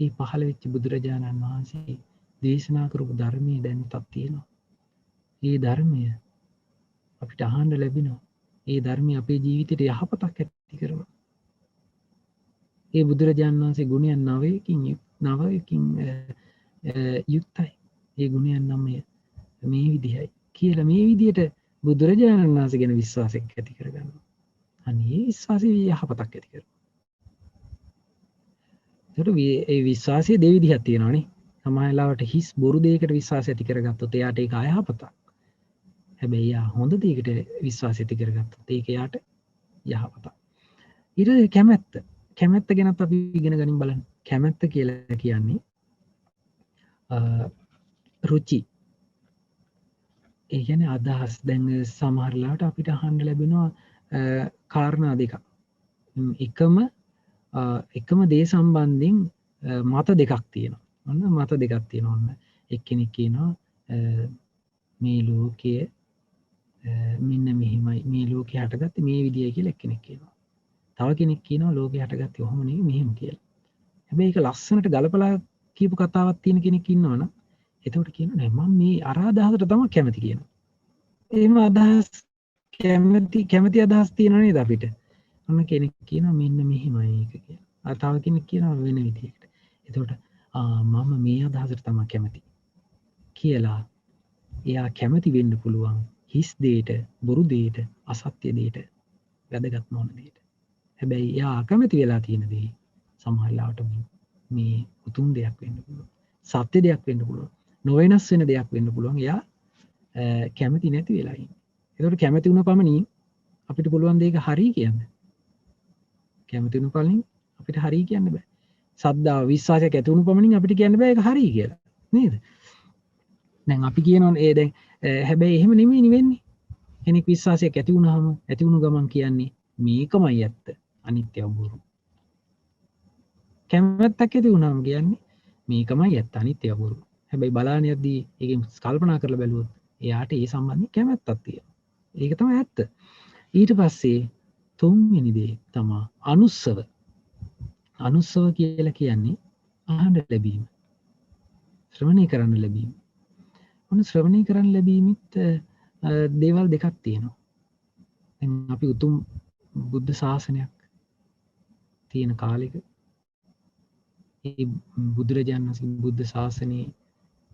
ඒ පහළ වෙච්ච බුදුරජාණන් වහන්සේ දේශනා කරපු ධර්මයේ දැනුතක් තියෙනවා. ඒ ධර්මය අපිට අහන්න ලැබෙනවා. ඒ ධර්මය අපේ ජීවිතයට යහපතක් ඇති කරනවා. ඒ බුදුරජාණන් වහන්සේ ගුණයන් 9කින් යුක්තයි. ඒ ගුණයන් 9 මේ විදිහයි කියලා මේ විදිහට බුදුරජාණන් වහන්සේ ගැන විශ්වාසයක් ඇති කරගන්නවා. අනේ විශ්වාසය යහපතක් ඇති කරනවා. ඒකට ඒ විශ්වාසය දෙවිදිහක් තියෙනවානේ. සමහර වෙලාවට හිස් බොරු දෙයකට විශ්වාසය ඇති කරගත්තොත් එයාට ඒක අයහපතක්. හැබැයි යා හොඳ දෙයකට විශ්වාසය ඇති කරගත්තොත් ඒක එයාට යහපතක්. ඊට කැමැත්ත. කැමැත්ත ගැනත් අපි ඉගෙන ගනින් බලන්න. කැමැත්ත කියලා කියන්නේ රුචි. ඒ කියන්නේ අදහස්. දැන් සමහර වෙලාවට අපිට අහන්න ලැබෙනවා කාරණා දෙකක්. එකම දේ සම්බන්ධයෙන් මත දෙකක් තියෙනවා. ඔන්න මත දෙකක් තියෙනවා. ඔන්න එක්කෙනෙක් කියනවා මේ ලෝකයේ මෙන්න මෙහිමයි මේ ලෝකේ හටගත්තේ මේ විදියයි කියලා එක්කෙනෙක් කියනවා. තව කෙනෙක් කියනවා ලෝකේ හටගත්තේ ඔහොම නෙවෙයි මෙහෙම කියලා. හැබැයි ඒක ලස්සනට ගලපලා කියපු කතාවක් තියෙන කෙනෙක් ඉන්නවනම් එතකොට කියනවා නෑ මම මේ අර අදහසට තමයි කැමති කියනවා. එහෙම අදහස් කැමති අදහස් තියෙනව නේද අපිට? ඔන්න කෙනෙක් කියනවා මෙන්න මෙහෙමයි ඒක කියලා. තව කෙනෙක් කියනවා වෙන විදිහකට. එතකොට මම මේ අදහසට තමයි කැමති කියලා එයා කැමති වෙන්න පුළුවන් හිස් දෙයට, බොරු දෙයට, අසත්‍ය දෙයට, වැදගත් නොවන දෙයට. හැබැයි එයා අකමැති වෙලා තියෙන දේ සමහර ලාවට මේ උතුම් දෙයක් වෙන්න පුළුවන්. සත්‍ය දෙයක් වෙන්න පුළුවන්. නොවෙනස් වෙන දෙයක් වෙන්න පුළුවන්. එයා කැමති නැති වෙලා ඉන්නේ. ඒකට කැමති වුණ පමණින් අපිට පුළුවන් දෙයක හරි කියන්න. කැමති වුණ පමණින් අපිට හරි කියන්න බෑ. සද්දාව විශ්වාසයක් ඇති වුණ පමණින් අපිට කියන්න බෑ ඒක හරි කියලා. නේද? දැන් අපි කියනවනේ දැන් හැබැයි එහෙම නෙමෙයි වෙන්නේ. කෙනෙක් විශ්වාසයක් ඇති වුණාම ඇති වුණු ගමන් කියන්නේ මේකමයි ඇත්ත. අනිත්‍ය බොරු. කැමැත්තක් ඇති වුණාම කියන්නේ මේකමයි ඇත්ත අනිත්‍ය බොරු. හැබැයි බලාන යද්දී ඒකෙන් කල්පනා කරලා බැලුවොත් එයාට ඒ සම්බන්ධයෙන් කැමැත්තක් තියෙනවා. ඒක තමයි ඇත්ත. ඊට පස්සේ තුන්වෙනි දේ තමයි අනුස්සව. අනුස්සව කියලා කියන්නේ අහන්න ලැබීම. ශ්‍රවණය කරන්න ලැබීම. ඔන්න ශ්‍රවණය කරන්න ලැබීමත් දේවල් දෙකක් තියෙනවා. දැන් අපි උතුම් බුද්ධ ශාසනයක් තියෙන කාලෙක ඒ බුදුරජාණන් වහන්සේ බුද්ධ ශාසනයේ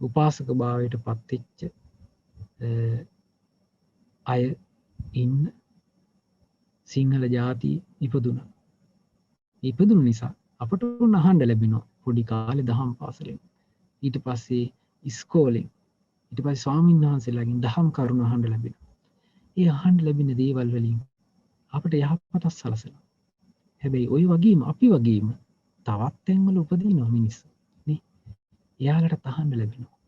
උපාසක භාවයට පත්වෙච්ච අය ඉන්න සිංහල ජාතිය ඉපදුණා. ඉපදුණු නිසා අපට උන් අහන්න ලැබෙනවා පොඩි කාලේ දහම් පාසලෙන්. ඊට පස්සේ ඉස්කෝලෙන් ඊට පස්සේ ස්වාමීන් වහන්සේලාගෙන් දහම් කරුණු අහන්න ලැබෙනවා. ඒ අහන්න ලැබෙන දේවල් වලින් අපිට යහපතක් සලසනවා. හැබැයි ওই වගේම අපි වගේම තවත් තැන්වල උපදිනවා මිනිස්සු. නේ? එයාලට අහන්න ලැබෙනවා.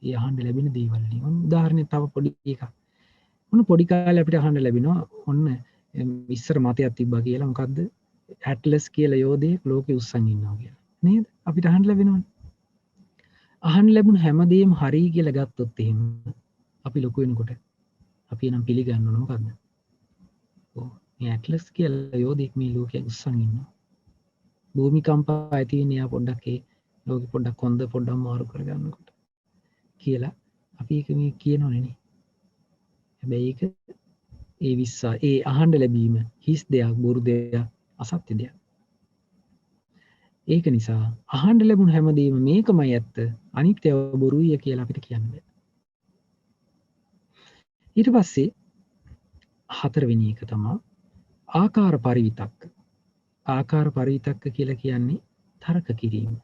ඒ අහන්න ලැබෙන දේවල් වලින් උදාහරණයක් තව පොඩි එකක්. මොන පොඩි කාලේ අපිට අහන්න ලැබෙනවා ඔන්න ඉස්සර මතයක් තිබ්බා කියලා මොකද්ද? ඇට්ලස් කියලා යෝධයෙක් ලෝකෙ උස්සන් ඉන්නවා කියලා. නේද? අපිට අහන්න ලැබෙනවනේ. අහන්න ලැබුණ හැමදේම හරි කියලා ගත්තොත් එහෙම අපි ලොකු වෙනකොට අපි නම් පිළිගන්නව මොකද්ද? ඔව් මේ ඇට්ලස් කියලා යෝධයෙක් මේ ලෝකෙ උස්සන් ඉන්නවා. භූමිකම්පා ඇති වෙන්නේ යා පොඩ්ඩක් ඒ ලෝකෙ පොඩ්ඩක් හොඳ පොඩ්ඩක් මාරු කරගන්නකොට කියලා අපි ඒක මේ කියනවනේ නේ. හැබැයි ඒක ඒ අහන්න ලැබීම හිස් දෙයක්, බොරු දෙයක්, අසත්‍ය දෙයක්. ඒක නිසා අහන්න ලැබුණ හැමදේම මේකමයි ඇත්ත, අනිත්‍යව බොරුයි කියලා අපිට කියන්න බෑ. ඊට පස්සේ හතරවෙනි එක තමයි ආකාර පරිවිතක්ක. ආකාර පරිවිතක්ක කියලා කියන්නේ තර්ක කිරීම.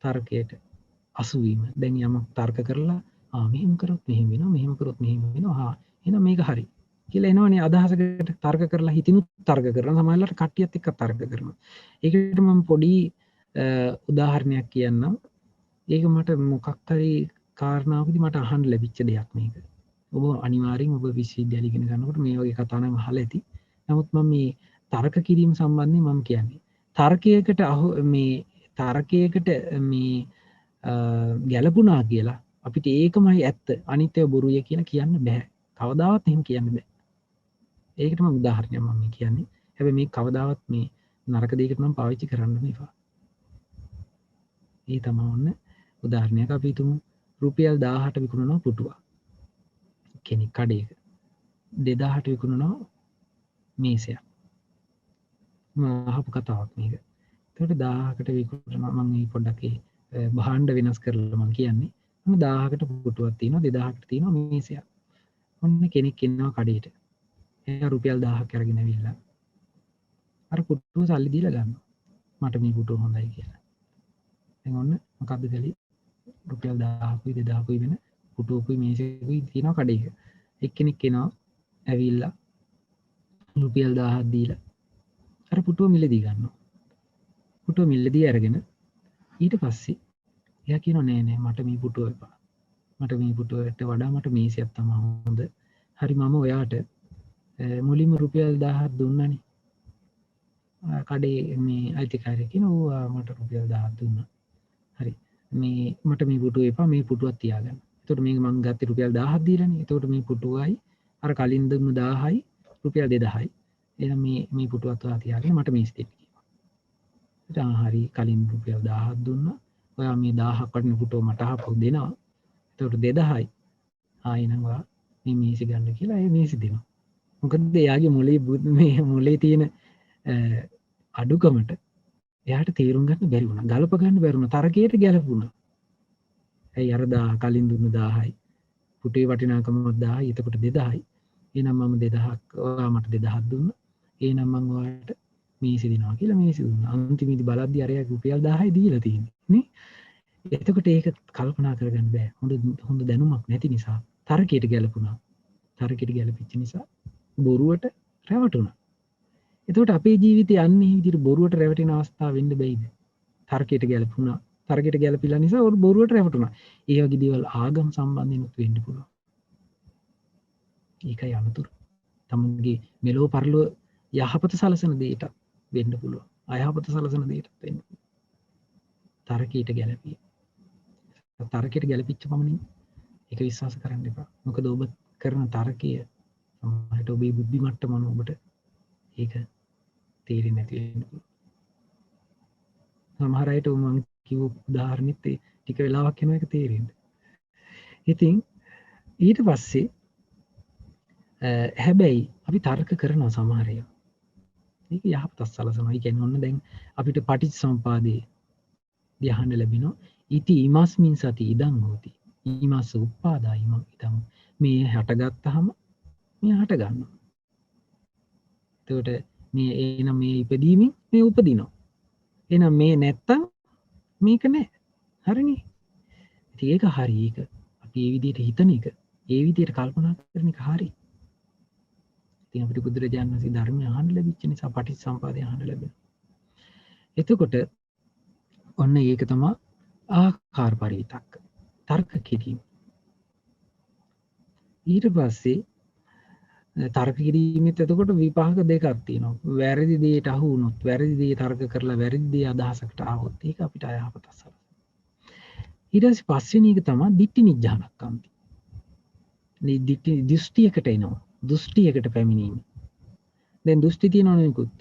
තර්කයට අසු වීම. දැන් යමක් තර්ක කරලා මෙහෙම කරොත් මෙහෙම වෙනවා, මෙහෙම කරොත් මෙහෙම වෙනවා. එහෙනම් මේක හරි. කියලා එනවනේ අදහසකට තර්ක කරලා හිතිනුත් තර්ක කරනවා සමහරවිට කට්ටියත් එක්ක තර්ක කරනවා. ඒකට මම පොඩි උදාහරණයක් කියන්නම්. ඒක මට මොකක් හරි කාරණාවකදී මට අහන්න ලැබිච්ච දෙයක් මේක. ඔබ අනිවාර්යෙන් ඔබ විශ්වවිද්‍යාලය ඉගෙන ගන්නකොට මේ වගේ කතා නම් අහලා ඇති. නමුත් මම මේ තර්ක කිරීම සම්බන්ධයෙන් මම කියන්නේ තර්කයකට මේ තර්කයකට මේ ගැලපුණා කියලා අපිට ඒකමයි ඇත්ත අනිත්‍යය බොරුය කියලා කියන්න බෑ. කවදාවත් එහෙම කියන්න බෑ. ඒකට මම උදාහරණයක් මම කියන්නේ. හැබැයි මේ කවදාවත් මේ නරක දෙයකට නම් පාවිච්චි කරන්න එපා. ඒ තමයි ඔන්න උදාහරණයක් අපි හිතමු රුපියල් 1000ට විකුණනවා පුටුවක්. කෙනෙක් කඩේක 2000ට විකුණනවා මේසයක්. මම අහපු කතාවක් මේක. ඒකට 1000කට විකුණනවා මම මේ පොඩ්ඩක් භාණ්ඩ වෙනස් කරලා මම කියන්නේ. මම 1000කට පුටුවක් තියෙනවා 2000කට තියෙනවා මේසයක්. ඔන්න කෙනෙක් ඉන්නවා කඩේට. එයා රුපියල් 1000ක් අරගෙන ඇවිල්ලා අර පුටුව සල්ලි දීලා ගන්නවා. මට මේ පුටුව හොඳයි කියලා. දැන් ඔන්න මොකද්ද කළේ? රුපියල් 1000කුයි 2000කුයි වෙන පුටුවකුයි මේසෙකුයි තියෙනවා කඩේක. එක්කෙනෙක් එනවා ඇවිල්ලා රුපියල් 1000ක් දීලා අර පුටුව මිලදී ගන්නවා. පුටුව මිලදී අරගෙන ඊට පස්සේ එයා කියනවා නෑ නෑ මට මේ පුටුව එපා. මට මේ පුටුවට වඩා මට මේසයක් තමයි හොඳ. හරි මම ඔයාට මුලින්ම රුපියල් 1000ක් දුන්නානේ. කඩේ මේ අයිතිකාරය කියනවා මට රුපියල් 1000ක් දුන්නා. හරි මේ මට මේ පුටුව එපා මේ පුටුවක් තියාගන්න. එතකොට මේක මං ගත්තේ රුපියල් 1000ක් දීලානේ. එතකොට මේ පුටුවයි අර කලින් දුන්න 1000යි රුපියල් 2000යි. එහෙනම් මේ පුටුවත් ඔයා තියාගෙන මට මේස් දෙන්න කිව්වා. ඉතින් හරි කලින් රුපියල් 1000ක් දුන්නා. ඔයා මේ 1000ක් වටින පුටුව මට අහපො දෙනවා. එතකොට 2000යි. ආයෙනම් ඔයා මේ මේසි ගන්න කියලා ඒ මේසි දෙනවා. මොකද එයාගේ මොලේ තියෙන අඩුකමට එයාට තේරුම් ගන්න බැරි වුණා. ගලප ගන්න බැරි වුණා. තරකයට ගැලපුණා. ඇයි අර 1000 කලින් දුන්න 1000යි. පුටුවේ වටිනාකම 1000යි. එතකොට 2000යි. එහෙනම් මම 2000ක් ඔයා මට 2000ක් දුන්නා. එහෙනම් මම ඔයාලට මේසි දෙනවා කියලා මේසි දුන්නා. අන්තිමේදී බලද්දි අරයා රුපියල් 1000යි දීලා තියෙන්නේ. නේ? එතකොට ඒක කල්පනා කරගන්න බෑ. හොඳ දැනුමක් නැති නිසා තරකයට ගැලපුණා. තරකයට ගැලපිච්ච නිසා බොරුවට රැවටුණා. එතකොට අපේ ජීවිතය යන්නේ විදිහට බොරුවට රැවටෙන අවස්ථා වෙන්න බැයිද? තර්කයට ගැලපුණා. තර්කයට ගැලපිලා නිසා ඔර බොරුවට රැවටුණා. ඒ වගේ දේවල් ආගම් සම්බන්ධයෙන් වෙන්න පුළුවන්. ඒකයි අනුතුරු. තමන්ගේ මෙලෝ පරලෝ යහපත සලසන දෙයට වෙන්න පුළුවන්. අයහපත සලසන දෙයට වෙන්න පුළුවන්. තර්කයට ගැලපිය. තර්කයට ගැලපිච්ච පමණින් ඒක විශ්වාස කරන්න එපා. මොකද ඔබ කරන තර්කය සමහරට ඔබේ බුද්ධි මට්ටම ඔබට ඒක තේරෙන්නේ නැති වෙන්න පුළුවන්. සමහර අයට මම කිව්ව උදාහරණෙත් ටික වෙලාවක් යනවා ඒක තේරෙන්නේ. ඉතින් ඊට පස්සේ හැබැයි අපි තර්ක කරනවා සමහර ඒවා. ඒක යහපත සලසනවා. ඒ කියන්නේ ඔන්න දැන් අපිට පටිච්චසමුපාදයේ ධ්‍යාන ලැබෙනවා. ඉති ඉමස්මින් සති ඉදං හෝති. ඉමස්ස උප්පාදා ඉමං ඉදං. මේ හටගත්තාම මේ හට ගන්නවා. එතකොට මේ එනම් මේ ඉපදීමෙන් මේ උපදිනවා. එහෙනම් මේ නැත්තම් මේක නෑ. හරිනේ. ඉතින් ඒක හරි. ඒක අපි මේ විදිහට හිතන එක, ඒ විදිහට කල්පනා කරන එක හරි. ඉතින් අපිට බුදුරජාණන් වහන්සේ ධර්මය අහන්න ලැබිච්ච නිසා පටිච්චසමුපාදය අහන්න ලැබෙනවා. එතකොට ඔන්න ඒක තමයි ආකාර පරිවිතක්ක. තර්ක කිරීම. ඊට පස්සේ තර්ක කිරීමෙත් එතකොට විපාක දෙකක් තියෙනවා. වැරදි දෙයට අහු වුණොත්, වැරදි දේ තර්ක කරලා වැරදි දේ අදහසකට ආවොත් ඒක අපිට අයහපත සලසනවා. ඊට පස්සේ පස්වෙනි එක තමයි දිට්ඨි නිජ්ජානක්ඛන්ති. මේ දිට්ඨි දෘෂ්ටියකට එනවා. දෘෂ්ටියකට පැමිණීම. දැන් දෘෂ්ටි තියෙනවා නෙකුත්.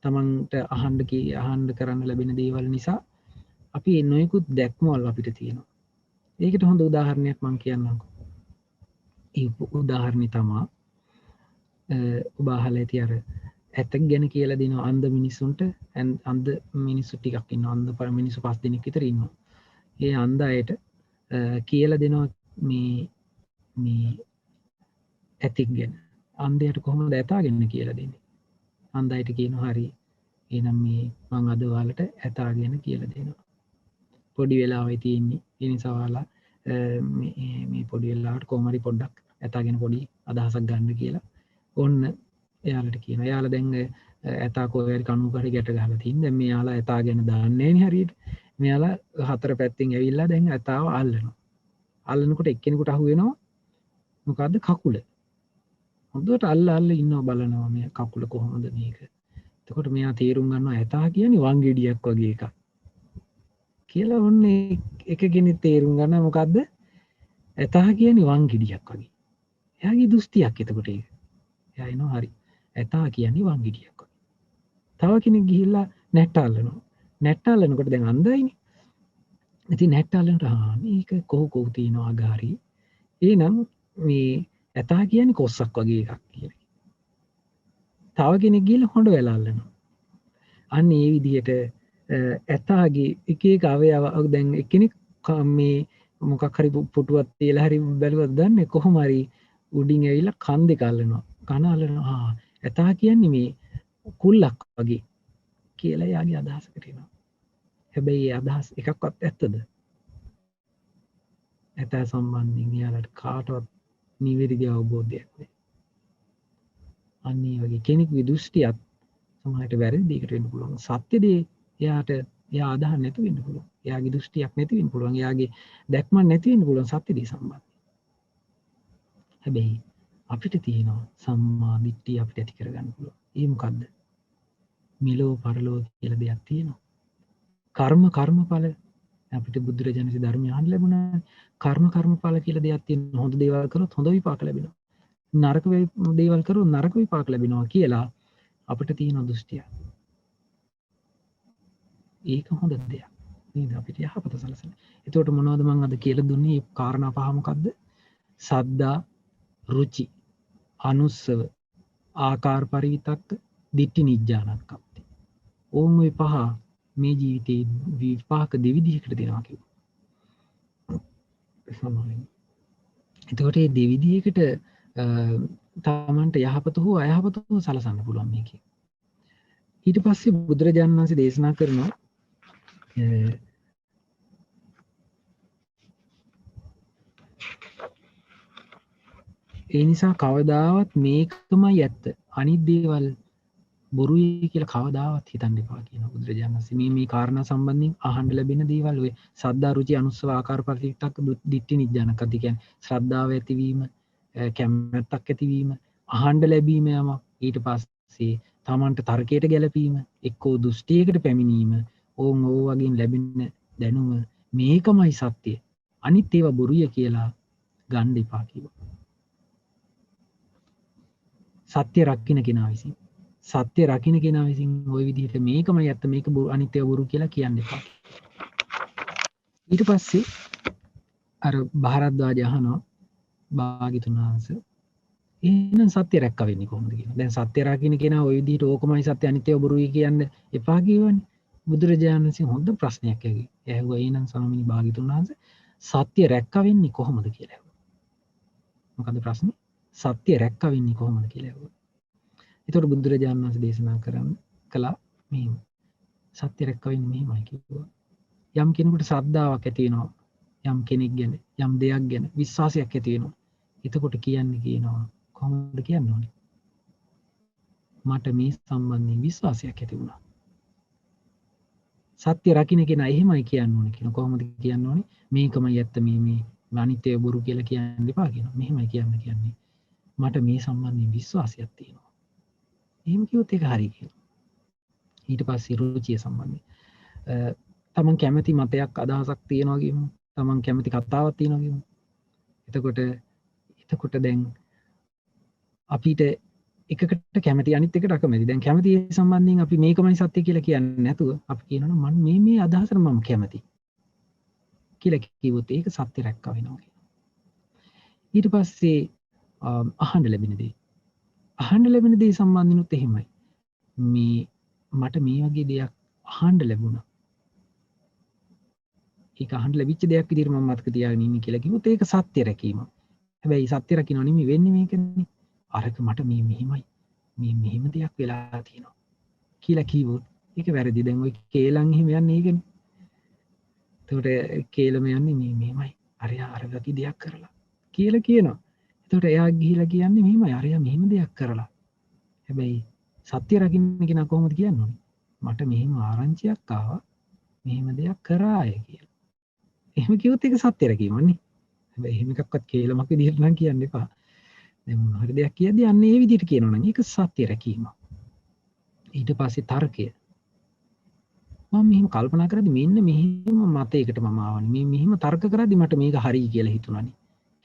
තමන්ට අහන්න කරන්න ලැබෙන දේවල් නිසා අපි නොයෙකුත් දැක්මවල අපිට තියෙනවා. ඒකට හොඳ උදාහරණයක් මම කියන්නම්කෝ. ඒ උදාහරණය තමයි ඔබ අහලා ඇති අර ඇතක් ගැන කියලා දෙනවා අන්ධ මිනිසුන්ට. අන්ධ මිනිස්සු ටිකක් ඉන්නවා. අන්ධ මිනිස්සු 5 දෙනෙක් විතර ඉන්නවා. ඒ අන්ධ අයට කියලා දෙනවා මේ ඇතෙක් ගැන. අන්ධයට කොහොමද ඇතාගෙන කියලා දෙන්නේ? අන්ධයට කියනවා හරි. එහෙනම් මේ මං අද ඔයාලට ඇතාගෙන කියලා දෙනවා. පොඩි වෙලාවයි තියෙන්නේ. ඒ නිසා ඔයාලා මේ පොඩි වෙලාවට කොහොම හරි පොඩ්ඩක් ඇතාගෙන පොඩි අදහසක් ගන්න කියලා ඔන්න එයාලට කියන යාලා දැන් ඇතා කොහරි කණුවකට ගැට ගහලා තින් දැන් මෙයාලා ඇතා ගැන දන්නේ නැහැ හරියට මෙයාලා හතර පැත්තෙන් ඇවිල්ලා දැන් ඇතාව අල්ලනවා අල්ලනකොට එක්කෙනෙකුට අහු වෙනවා මොකද්ද කකුල හොඳට අල්ල ඉන්නවා බලනවා මේ කකුල කොහොමද මේක එතකොට මෙයා තේරුම් ගන්නවා ඇතා කියන්නේ වංගෙඩියක් වගේ එකක් කියලා ඔන්න එකගෙන තේරුම් ගන්න මොකද්ද ඇතා කියන්නේ වංගෙඩියක් වගේ එයාගේ දෘෂ්ටියක් එතකොට ඒක එයා එනවා හරි ඇතා කියන්නේ වංගෙඩියක් වගේ තව කෙනෙක් ගිහිල්ලා නැට්ට අල්ලනවා නැට්ට අල්ලනකොට දැන් අන්ධයිනේ ඉතින් නැට්ට අල්ලනට මේක කොහො තියෙනවා අගාරි එහෙනම් මේ ඇතා කියන්නේ කොස්සක් වගේ එකක් කියලා තව කෙනෙක් ගිහිල්ලා හොඬ වැල අල්ලනවා අන්න ඒ විදිහට ඇතාගේ එක එක අවයව දැන් එක්කෙනෙක් මේ මොකක් හරි පුටුවක් තියලා හරි බැලුවත් දන්නේ කොහොම හරි උඩින් ඇවිල්ලා කන් දෙක අල්ලනවා කන අල්ලනවා ඇතා කියන්නේ මේ කුල්ලක් වගේ කියලා යාගේ අදහසකට එනවා හැබැයි ඒ අදහස් එකක්වත් ඇත්තද ඇතා සම්බන්ධයෙන් යාලට කාටවත් නිවැරදි අවබෝධයක් නැහැ අන්න ඒ වගේ කෙනෙක් විදෘෂ්ටියක් සමහරට වැරදි දෙයකට වෙන්න පුළුවන් සත්‍ය දේ එයාට එයා අදහන්න නැතු වෙන්න පුළුවන් එයාගේ දෘෂ්ටියක් නැති වෙන්න පුළුවන් එයාගේ දැක්මක් නැති වෙන්න පුළුවන් සත්‍ය දේ සම්බන්ධයෙන් හැබැයි අපිට තියෙනවා සම්මා දිට්ඨිය අපිට ඇති කරගන්න පුළුවන් ඒ මොකද්ද මිලෝ පරලෝ කියලා දෙයක් තියෙනවා කර්මඵල අපිට බුදුරජාණන්සේ ධර්මය අහන්න ලැබුණා කර්මඵල කියලා දෙයක් තියෙනවා හොඳ දේවල් කරොත් හොඳ විපාක ලැබෙනවා නරක දේවල් කරොත් නරක විපාක ලැබෙනවා කියලා අපිට තියෙන දෘෂ්ටිය ඒක හොඳ දෙයක් නේද අපිට යහපත සලසන එතකොට මොනවද මම අද කියලා දුන්නේ මේ කාරණා පහ මොකද්ද සද්දා රුචි අනුස්සව ආකාර පරිවිතක්ක දිට්ඨි නිජ්ජානක්කප්ති ඕම් ඔය පහ මේ ජීවිතේ විපාක දෙවිදිහකට දෙනවා කිව්වා එතකොට මේ දෙවිදිහකට තමන්ට යහපත හෝ අයහපත හෝ සලසන්න පුළුවන් මේකේ ඊට පස්සේ බුදුරජාණන් වහන්සේ දේශනා කරනවා ඒ නිසා කවදාවත් මේකමයි ඇත්ත අනිත් දේවල් බොරුයි කියලා කවදාවත් හිතන්න එපා කියනවා බුදුරජාණන් වහන්සේ මේ කාරණා සම්බන්ධයෙන් අහන්න ලැබෙන දේවල් ඔය සද්දා රුචි අනුස්සව ආකාර පරිවිතක්ක දිට්ඨි නිජ්ජානකති කියන්නේ ශ්‍රද්ධාව ඇතිවීම කැමැත්තක් ඇතිවීම අහන්න ලැබීම යම ඊට පස්සේ තමන්ට තර්කයට ගැලපීම එක්කෝ දෘෂ්ටියකට පැමිණීම ඕන් ඕ වගේ ලැබෙන දැනුම මේකමයි සත්‍යය අනිත් ඒවා බොරුය කියලා ගන්න එපා කිව්වා සත්‍ය රකින්න කෙනා විසින් සත්‍ය රකින්න කෙනා විසින් ওই විදිහට මේකමයි ඇත්ත මේක අනිත් ඒවා බොරු කියලා කියන්න එපා ඊට පස්සේ අර භාරද්වාජ අහනවා භාග්‍යතුන් වහන්සේ එහෙනම් සත්‍ය රැක්ක වෙන්නේ කොහොමද කියලා. දැන් සත්‍ය රකින්න කෙනා ওই විදිහට ඕකමයි සත්‍ය අනිත්‍යව බොරුයි කියන්න එපා කියවනේ. බුදුරජාණන් වහන්සේ හොඳ ප්‍රශ්නයක් ඇහුවා. එහෙනම් ස්වාමීනි භාග්‍යතුන් වහන්සේ සත්‍ය රැක්ක වෙන්නේ කොහොමද කියලා ඇහුවා. මොකද ප්‍රශ්නේ? සත්‍ය රැක්ක වෙන්නේ කොහොමද කියලා ඇහුවා. ඒතකොට බුදුරජාණන් වහන්සේ දේශනා කළා මෙහෙම. සත්‍ය රැක්ක වෙන්නේ මෙහෙමයි කිව්වා. යම් කෙනෙකුට ශ්‍රද්ධාවක් ඇති වෙනවා. යම් කෙනෙක් ගැන යම් දෙයක් ගැන විශ්වාසයක් ඇති වෙනවා. එතකොට කියනවා කොහොමද කියන්න ඕනේ? මට මේ සම්බන්ධයෙන් විශ්වාසයක් ඇති වුණා. සත්‍ය රකින්න කෙනා එහෙමයි කියන්න ඕනේ කියන කොහොමද කියන්න ඕනේ? මේකමයි ඇත්ත මේ අනිත්‍ය බොරු කියලා කියන්න එපා කියනවා. මෙහෙමයි කියන්නේ. මට මේ සම්බන්ධයෙන් විශ්වාසයක් තියෙනවා. එහෙම කිව්වොත් ඒක හරි කියනවා. ඊට පස්සේ රුචිය සම්බන්ධයෙන් තමන් කැමති මතයක් අදහසක් තියෙනවා කියමු. තමන් කැමති කතාවක් තියෙනවා කියමු. එතකොට දැන් අපිට එකකට කැමති අනිත් එකට අකමැති. දැන් කැමති සම්බන්ධයෙන් අපි මේකමයි සත්‍ය කියලා කියන්නේ නැතුව අපි කියනවා මම මේ අදහසට මම කැමති කියලා කිව්වොත් ඒක සත්‍ය රැක්කා වෙනවා කියනවා. ඊට පස්සේ අහන්න ලැබෙන දේ සම්බන්ධිනුත් එහෙමයි. මට මේ වගේ දෙයක් අහන්න ලැබුණා. ඒක අහන්න ලැබිච්ච දෙයක් විදිහට මම මතක තියාගෙන ඉන්නේ කියලා කිව්වොත් ඒක සත්‍ය රැකීම. හැබැයි සත්‍ය රකින්න නෙමෙයි වෙන්නේ මේකනේ. අරක මට මෙහෙමයි. මෙහෙම දෙයක් වෙලා තියෙනවා කියලා කිව්වොත් ඒක වැරදි. දැන් ওই කේලම් එහෙම යන්නේ ඒකනේ. එතකොට කේලම යන්නේ මෙහෙමයි. අර වගේ දෙයක් කරලා කියලා කියනවා. එතකොට එයා ගිහිලා කියන්නේ මෙහෙමයි අරයා මෙහෙම දෙයක් කරලා. හැබැයි සත්‍ය රකින්න කෙනා කොහොමද කියන්නේ? මට මෙහෙම ආරංචියක් ආවා මෙහෙම දෙයක් කරාය කියලා. එහෙම කිව්වොත් ඒක සත්‍ය රැකීමනේ. හැබැයි එහෙම එකක්වත් කේලමක් විදිහට නම් කියන්න එපා. දැන් මොන හරි දෙයක් කියද්දී අන්න ඒ විදිහට කියනවා නම් ඒක සත්‍ය රැකීම. ඊට පස්සේ තර්කය. මම මෙහෙම කල්පනා කරද්දී මෙන්න මෙහෙම මතයකට මම ආවනේ. මේ මෙහෙම තර්ක කරද්දී මට මේක හරි කියලා හිතුණානේ.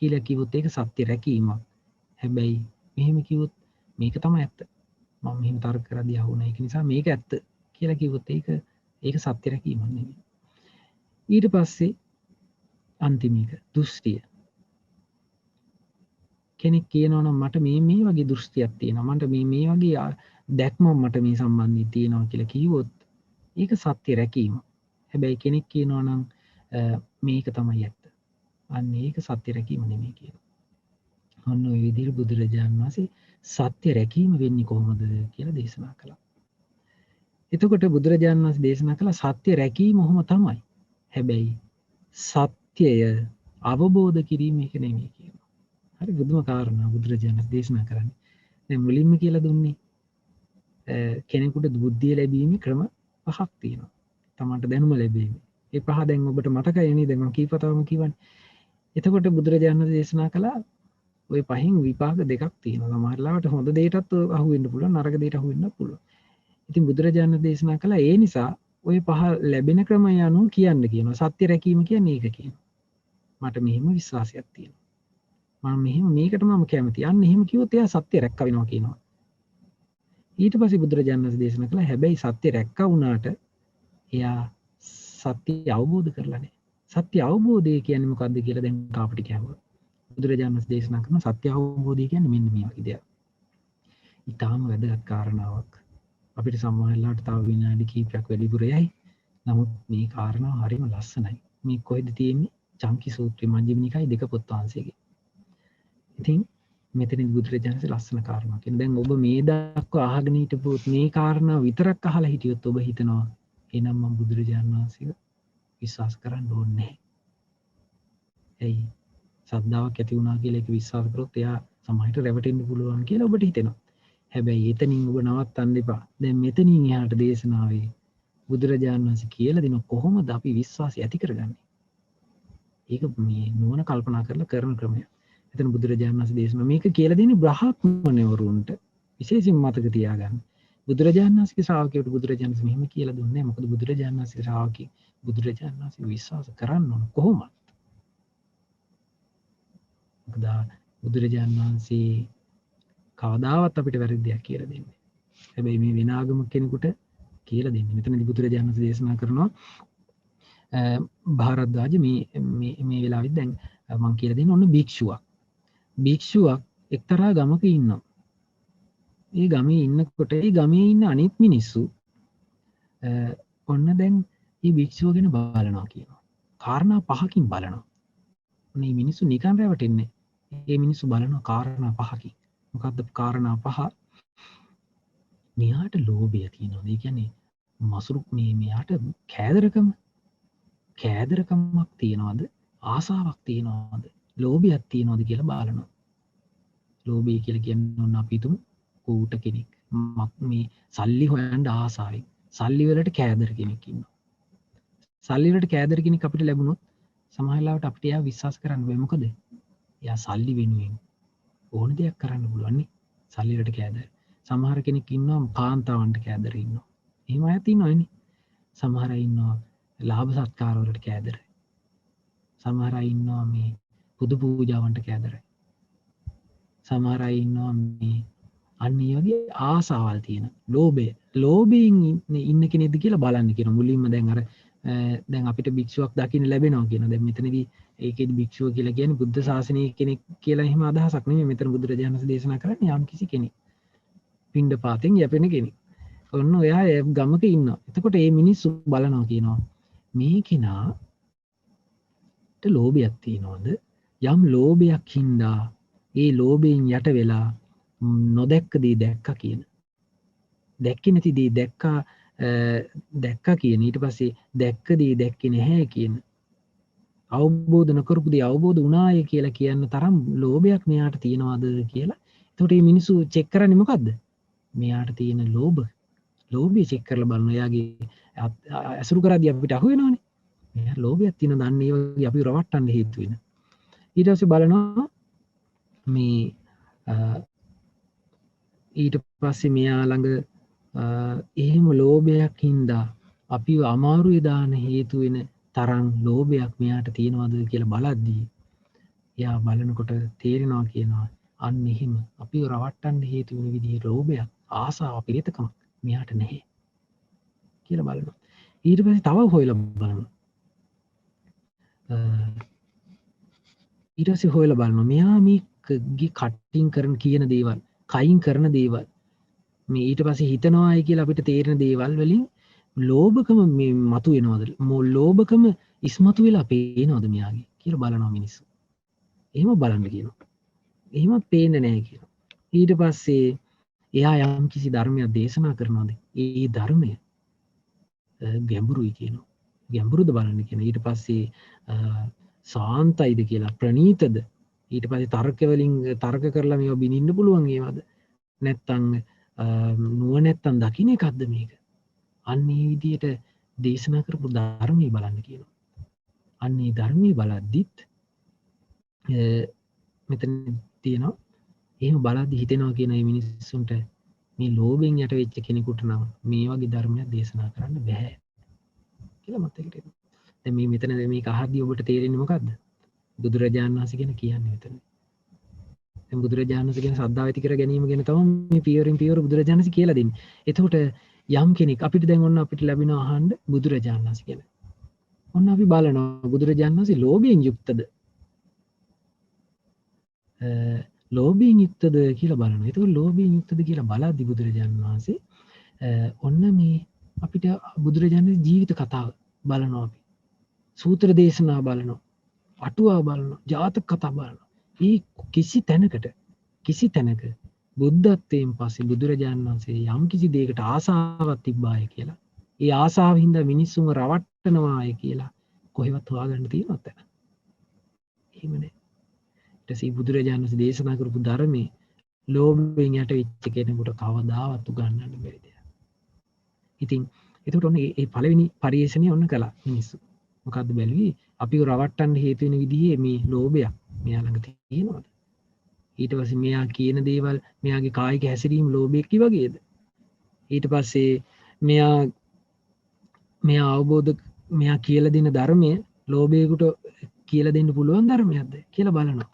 කියලා කිව්වොත් ඒක සත්‍ය රැකීමක්. හැබැයි මෙහෙම කිව්වොත් මේක තමයි ඇත්ත. මම මෙහෙම තර්ක කරද්දී අහුණා. ඒක නිසා මේක ඇත්ත කියලා කිව්වොත් ඒක සත්‍ය රැකීමක් නෙමෙයි. ඊට පස්සේ අන්තිම එක දෘෂ්ටිය. කෙනෙක් කියනවා නම් මට මේ වගේ දෘෂ්ටියක් තියෙනවා. මට මේ වගේ දැක්මක් මට මේ සම්බන්ධයෙන් තියෙනවා කියලා කිව්වොත් ඒක සත්‍ය රැකීම. හැබැයි කෙනෙක් කියනවා නම් මේක තමයි ඇත්ත. අන්න ඒක සත්‍ය රැකීම නෙමෙයි කියනවා. අන්න ඔය විදිහට බුදුරජාණන් වහන්සේ සත්‍ය රැකීම වෙන්නේ කොහොමද කියලා දේශනා කළා. එතකොට බුදුරජාණන් වහන්සේ දේශනා කළා සත්‍ය රැකීම ඔහොම තමයි. හැබැයි සත්‍යය අවබෝධ කිරීම එක නෙමෙයි කියනවා. හරි බුදුම කාරණා බුදුරජාණන් දේශනා කරන්නේ. දැන් මුලින්ම කියලා දුන්නේ කෙනෙකුට බුද්ධිය ලැබීමේ ක්‍රම පහක් තියෙනවා. තමන්ට දැනුම ලැබීමේ. ඒ පහ දැන් ඔබට මතකයි නේද? මම කීපතාවම කියවනේ. එතකොට බුදුරජාණන් දේශනා කළා ওই පහෙන් විපාක දෙකක් තියෙනවා. සමහර ලාවට හොඳ දෙයකටත් අහු වෙන්න පුළුවන්, නරක දෙයකට අහු වෙන්න පුළුවන්. ඉතින් බුදුරජාණන් දේශනා කළා ඒ නිසා ওই පහ ලැබෙන ක්‍රමය අනුව කියන්න කියනවා. සත්‍ය රැකීම කියන්නේ ඒක කියනවා. මට මෙහෙම විශ්වාසයක් තියෙනවා. මම මෙහෙම මේකට මම කැමතියි. අන්න එහෙම කිව්වොත් එයා සත්‍ය රැක්ක වෙනවා කියනවා. ඊට පස්සේ බුදුරජාණන් වහන්සේ දේශනා කළා හැබැයි සත්‍ය රැක්කා වුණාට එයා සත්‍ය අවබෝධ කරලා නැහැ. සත්‍ය අවබෝධය කියන්නේ මොකක්ද කියලා දැන් කාපටි කියනවා. බුදුරජාණන් වහන්සේ දේශනා කරන සත්‍ය අවබෝධය කියන්නේ මෙන්න මේ වගේ දෙයක්. ඊටාම වැදගත් කාරණාවක්. අපිට සමහර වෙලාවට තව විනාඩි කිහිපයක් වැඩිපුර යයි. නමුත් මේ කාරණාව හරිම ලස්සනයි. මේ කොහෙද තියෙන්නේ? චංකි සූත්‍රයේ මජ්ක්‍ධිම නිකායේ දෙක පොත් වහන්සේගේ. ඉතින් මෙතනදි බුදුරජාණන් වහන්සේ ලස්සන කාරණාවක් කියන. දැන් ඔබ මේ දක්වා අහගෙන හිටපු මේ කාරණාව විතරක් අහලා හිටියොත් ඔබ හිතනවා එහෙනම් මම බුදුරජාණන් වහන්සේව විශ්වාස කරන්න ඕනේ නැහැ. එයි සද්ධාාවක් ඇති වුණා කියලා ඒක විශ්වාස කරොත් එයා සමහරට රැවටෙන්න පුළුවන් කියලා ඔබට හිතෙනවා. හැබැයි එතනින් ඔබ නවත්තන්න එපා. දැන් මෙතනින් එහාට දේශනාවේ බුදුරජාණන් වහන්සේ කියලා දෙන කොහොමද අපි විශ්වාසය ඇති කරගන්නේ? ඒක මේ නුවණ කල්පනා කරලා කරන ක්‍රමයක්. එතන බුදුරජාණන් වහන්සේ දේශනා මේක කියලා දෙන්නේ බ්‍රහ්මණවරුන්ට විශේෂයෙන් මතක තියාගන්න. බුදුරජාණන් වහන්සේගේ ශ්‍රාවකයෙකුට බුදුරජාණන් වහන්සේ මෙහෙම කියලා දුන්නේ නැහැ. මොකද බුදුරජාණන් වහන්සේගේ ශ්‍රාවකෙක් බුදුරජාණන් වහන්සේ විශ්වාස කරන්න ඕන කොහොමද? මොකද බුදුරජාණන් වහන්සේ කවදාවත් අපිට වැරදි දෙයක් කියලා දෙන්නේ. හැබැයි මේ විනාගම කෙනෙකුට කියලා දෙන්නේ. මෙතනදී බුදුරජාණන් වහන්සේ දේශනා කරනවා භාරද්වාජ මේ වෙලාවෙත් දැන් මම කියලා දෙන්නේ ඔන්න භික්ෂුවක් එක්තරා ගමක ඉන්නවා. ඒ ගමේ ඉන්නකොට ඒ ගමේ ඉන්න අනිත් මිනිස්සු ඔන්න දැන් මේ භික්ෂුව ගැන බලනවා කියනවා. කාරණා පහකින් බලනවා. මේ මිනිස්සු නිකන් රැවටෙන්නේ. මේ මිනිස්සු බලනවා කාරණා පහකින්. මොකද්ද කාරණා පහ? මෙයාට ලෝභය තියෙනවා. ඒ කියන්නේ මසුරු මෙයාට කෑදරකමක් තියනවද? ආසාවක් තියනවද? ලෝභයක් තියනවද කියලා බලනවා. ලෝභය කියලා කියන්නේ ඔන්න අපි හිතමු කූට කෙනෙක්. මේ සල්ලි හොයන්න ආසාවෙන්. සල්ලි වලට කෑදර කෙනෙක් ඉන්නවා. සල්ලි වලට කෑදර කෙනෙක් අපිට ලැබුණොත් සමහර වෙලාවට අපිට එයා විශ්වාස කරන්න බෑ. මොකද? එයා සල්ලි වෙනුවෙන් ඕන දෙයක් කරන්න පුළුවන් නේ. සල්ලි වලට කෑදර. සමහර කෙනෙක් ඉන්නවා කාන්තාවන්ට කෑදර ඉන්නවා. එහෙම අයත් ඉන්නවනේ. සමහර අය ඉන්නවා ලාභ සත්කාර වලට කෑදර. සමහර අය ඉන්නවා මේ පුදු පූජාවන්ට කෑදරයි. සමහර අය ඉන්නවා මේ අන්න ඒ වගේ ආසාවල් තියෙන ලෝභයෙන් ඉන්න කෙනෙක්ද කියලා බලන්න කියන මුලින්ම දැන් අපිට භික්ෂුවක් දකින්න ලැබෙනවා කියන. දැන් මෙතනදී ඒකෙදි භික්ෂුව කියලා කියන්නේ බුද්ධ ශාසනයේ කෙනෙක් කියලා එහෙම අදහසක් නෙමෙයි. මෙතන බුදුරජාණන් වහන්සේ දේශනා කරන්නේ යම් කිසි කෙනෙක් පිණ්ඩපාතෙන් යැපෙන කෙනෙක්. ඔන්න ඔයා ගමක ඉන්නවා. එතකොට මේ මිනිස්සු බලනවා කියනවා මේ කෙනාට ලෝභයක් තියෙනවද? යම් ලෝභයක් හින්දා ඒ ලෝභයෙන් යට වෙලා නොදැක්ක දේ දැක්කා කියන. දැක්කේ නැති දේ දැක්කා කියන. ඊට පස්සේ දැක්ක දේ දැක්කේ නැහැ කියන අවබෝධ නොකරපු දේ අවබෝධ වුණාය කියලා කියන්න තරම් ලෝභයක් මෙයාට තියෙනවද කියලා. එතකොට මේ මිනිස්සු චෙක් කරන්නේ මොකද්ද? මෙයාට තියෙන ලෝභය චෙක් කරලා බලන. එයාගේ ඇසුරු කරද්දී අපිට අහු වෙනවනේ. මෙයා ලෝභයක් තියෙන දන්නේ ඒ වගේ අපි රවට්ටන්න හේතු වෙන. ඊට පස්සේ බලනවා මේ ඊට පස්සේ මෙයා ළඟ එහෙම ලෝභයක් හින්දා අපිව අමාරුවේ දාන හේතු වෙන තරම් ලෝභයක් මෙයාට තියෙනවද කියලා බලද්දී එයා බලනකොට තේරෙනවා කියනවා අන්න එහෙම අපිව රවට්ටන්න හේතු වෙන විදිහේ ලෝභයක් ආසාව පිරිතකම මෙයාට නැහැ කියලා බලනවා. ඊට පස්සේ තව හොයලා බලනවා. ඊට පස්සේ හොයලා බලනවා මෙයා මේ කටින් කරන කියන දේවල්, කයින් කරන දේවල් මේ ඊට පස්සේ හිතනවායි කියලා අපිට තේරෙන දේවල් වලින් ලෝභකම මේ මතු වෙනවද? ලෝභකම ඉස්මතු වෙලා පේනවද මෙයාගේ කියලා බලනවා මිනිස්සු. එහෙම බලන්න කියනවා. එහෙමත් පේන්නේ නැහැ කියනවා. ඊට පස්සේ එයා යම් කිසි ධර්මයක් දේශනා කරනවාද? ඒ ධර්මය ගැඹුරුයි කියනවා. ගැඹුරුද බලන්න කියනවා. ඊට පස්සේ සාන්තයිද කියලා, ප්‍රණීතද? ඊට පස්සේ තර්ක වලින් තර්ක කරලා මේවා බිනින්න පුළුවන් ඒවද? නැත්තම් නුවණැත්තන් දකින්න එකක්ද මේක? අන්න ඒ විදිහට දේශනා කරපු ධර්මයේ බලන්න කියනවා. අන්න ඒ ධර්මයේ බලද්දිත් මෙතන තියෙනවා එහෙම බලද්දි හිතෙනවා කියන මේ මිනිස්සුන්ට මේ ලෝභයෙන් යට වෙච්ච කෙනෙකුට නම් මේ වගේ ධර්මයක් දේශනා කරන්න බෑ කියලා මතක හිටිනවා. දැන් මේ මෙතන මේක අහද්දී ඔබට තේරෙන්නේ මොකද්ද? බුදුරජාණන් වහන්සේ ගැන කියන්නේ මෙතන. දැන් බුදුරජාණන් වහන්සේ ගැන ශ්‍රද්ධාව ඇති කර ගැනීම ගැන තමයි මේ පියවරින් පියවර බුදුරජාණන් වහන්සේ කියලා දෙන්නේ. එතකොට යම් කෙනෙක් අපිට දැන් ඔන්න අපිට ලැබෙන අහන්න බුදුරජාණන් වහන්සේ ගැන. ඔන්න අපි බලනවා බුදුරජාණන් වහන්සේ ලෝභයෙන් යුක්තද? ලෝභයෙන් යුක්තද කියලා බලනවා. එතකොට ලෝභයෙන් යුක්තද කියලා බලද්දී බුදුරජාණන් වහන්සේ ඔන්න මේ අපිට බුදුරජාණන්ගේ ජීවිත කතාව බලනවා අපි. සූත්‍ර දේශනා බලනවා. අටුවා බලනවා. ජාතක කතා බලනවා. මේ කිසි තැනක බුද්ධත්වයෙන් පස්සේ බුදුරජාණන් වහන්සේ යම් කිසි දෙයකට ආසාවක් තිබ්බාය කියලා. ඒ ආසාව හින්දා මිනිස්සුන්ව රවට්ටනවාය කියලා කොහෙවත් හොයාගන්න තියෙනවද? එහෙම නෑ. ඊට පස්සේ බුදුරජාණන් වහන්සේ දේශනා කරපු ධර්මයේ ලෝභයෙන් යට වෙච්ච කෙනෙකුට කවදාවත් උගන්වන්න බැරි දෙයක්. ඉතින් එතකොට ඔන්න මේ පළවෙනි පරිේශණය ඔන්න කළා මිනිස්සු. මොකද්ද බැලුවේ? අපිව රවට්ටන්න හේතු වෙන විදිහේ මේ ලෝභයක් මෙයා ළඟ තියෙනවද? ඊට පස්සේ මෙයා කියන දේවල් මෙයාගේ කායික හැසිරීම ලෝභයක් වගේද? ඊට පස්සේ මෙයා අවබෝධ මෙයා කියලා දෙන ධර්මය ලෝභයකට කියලා දෙන්න පුළුවන් ධර්මයක්ද කියලා බලනවා.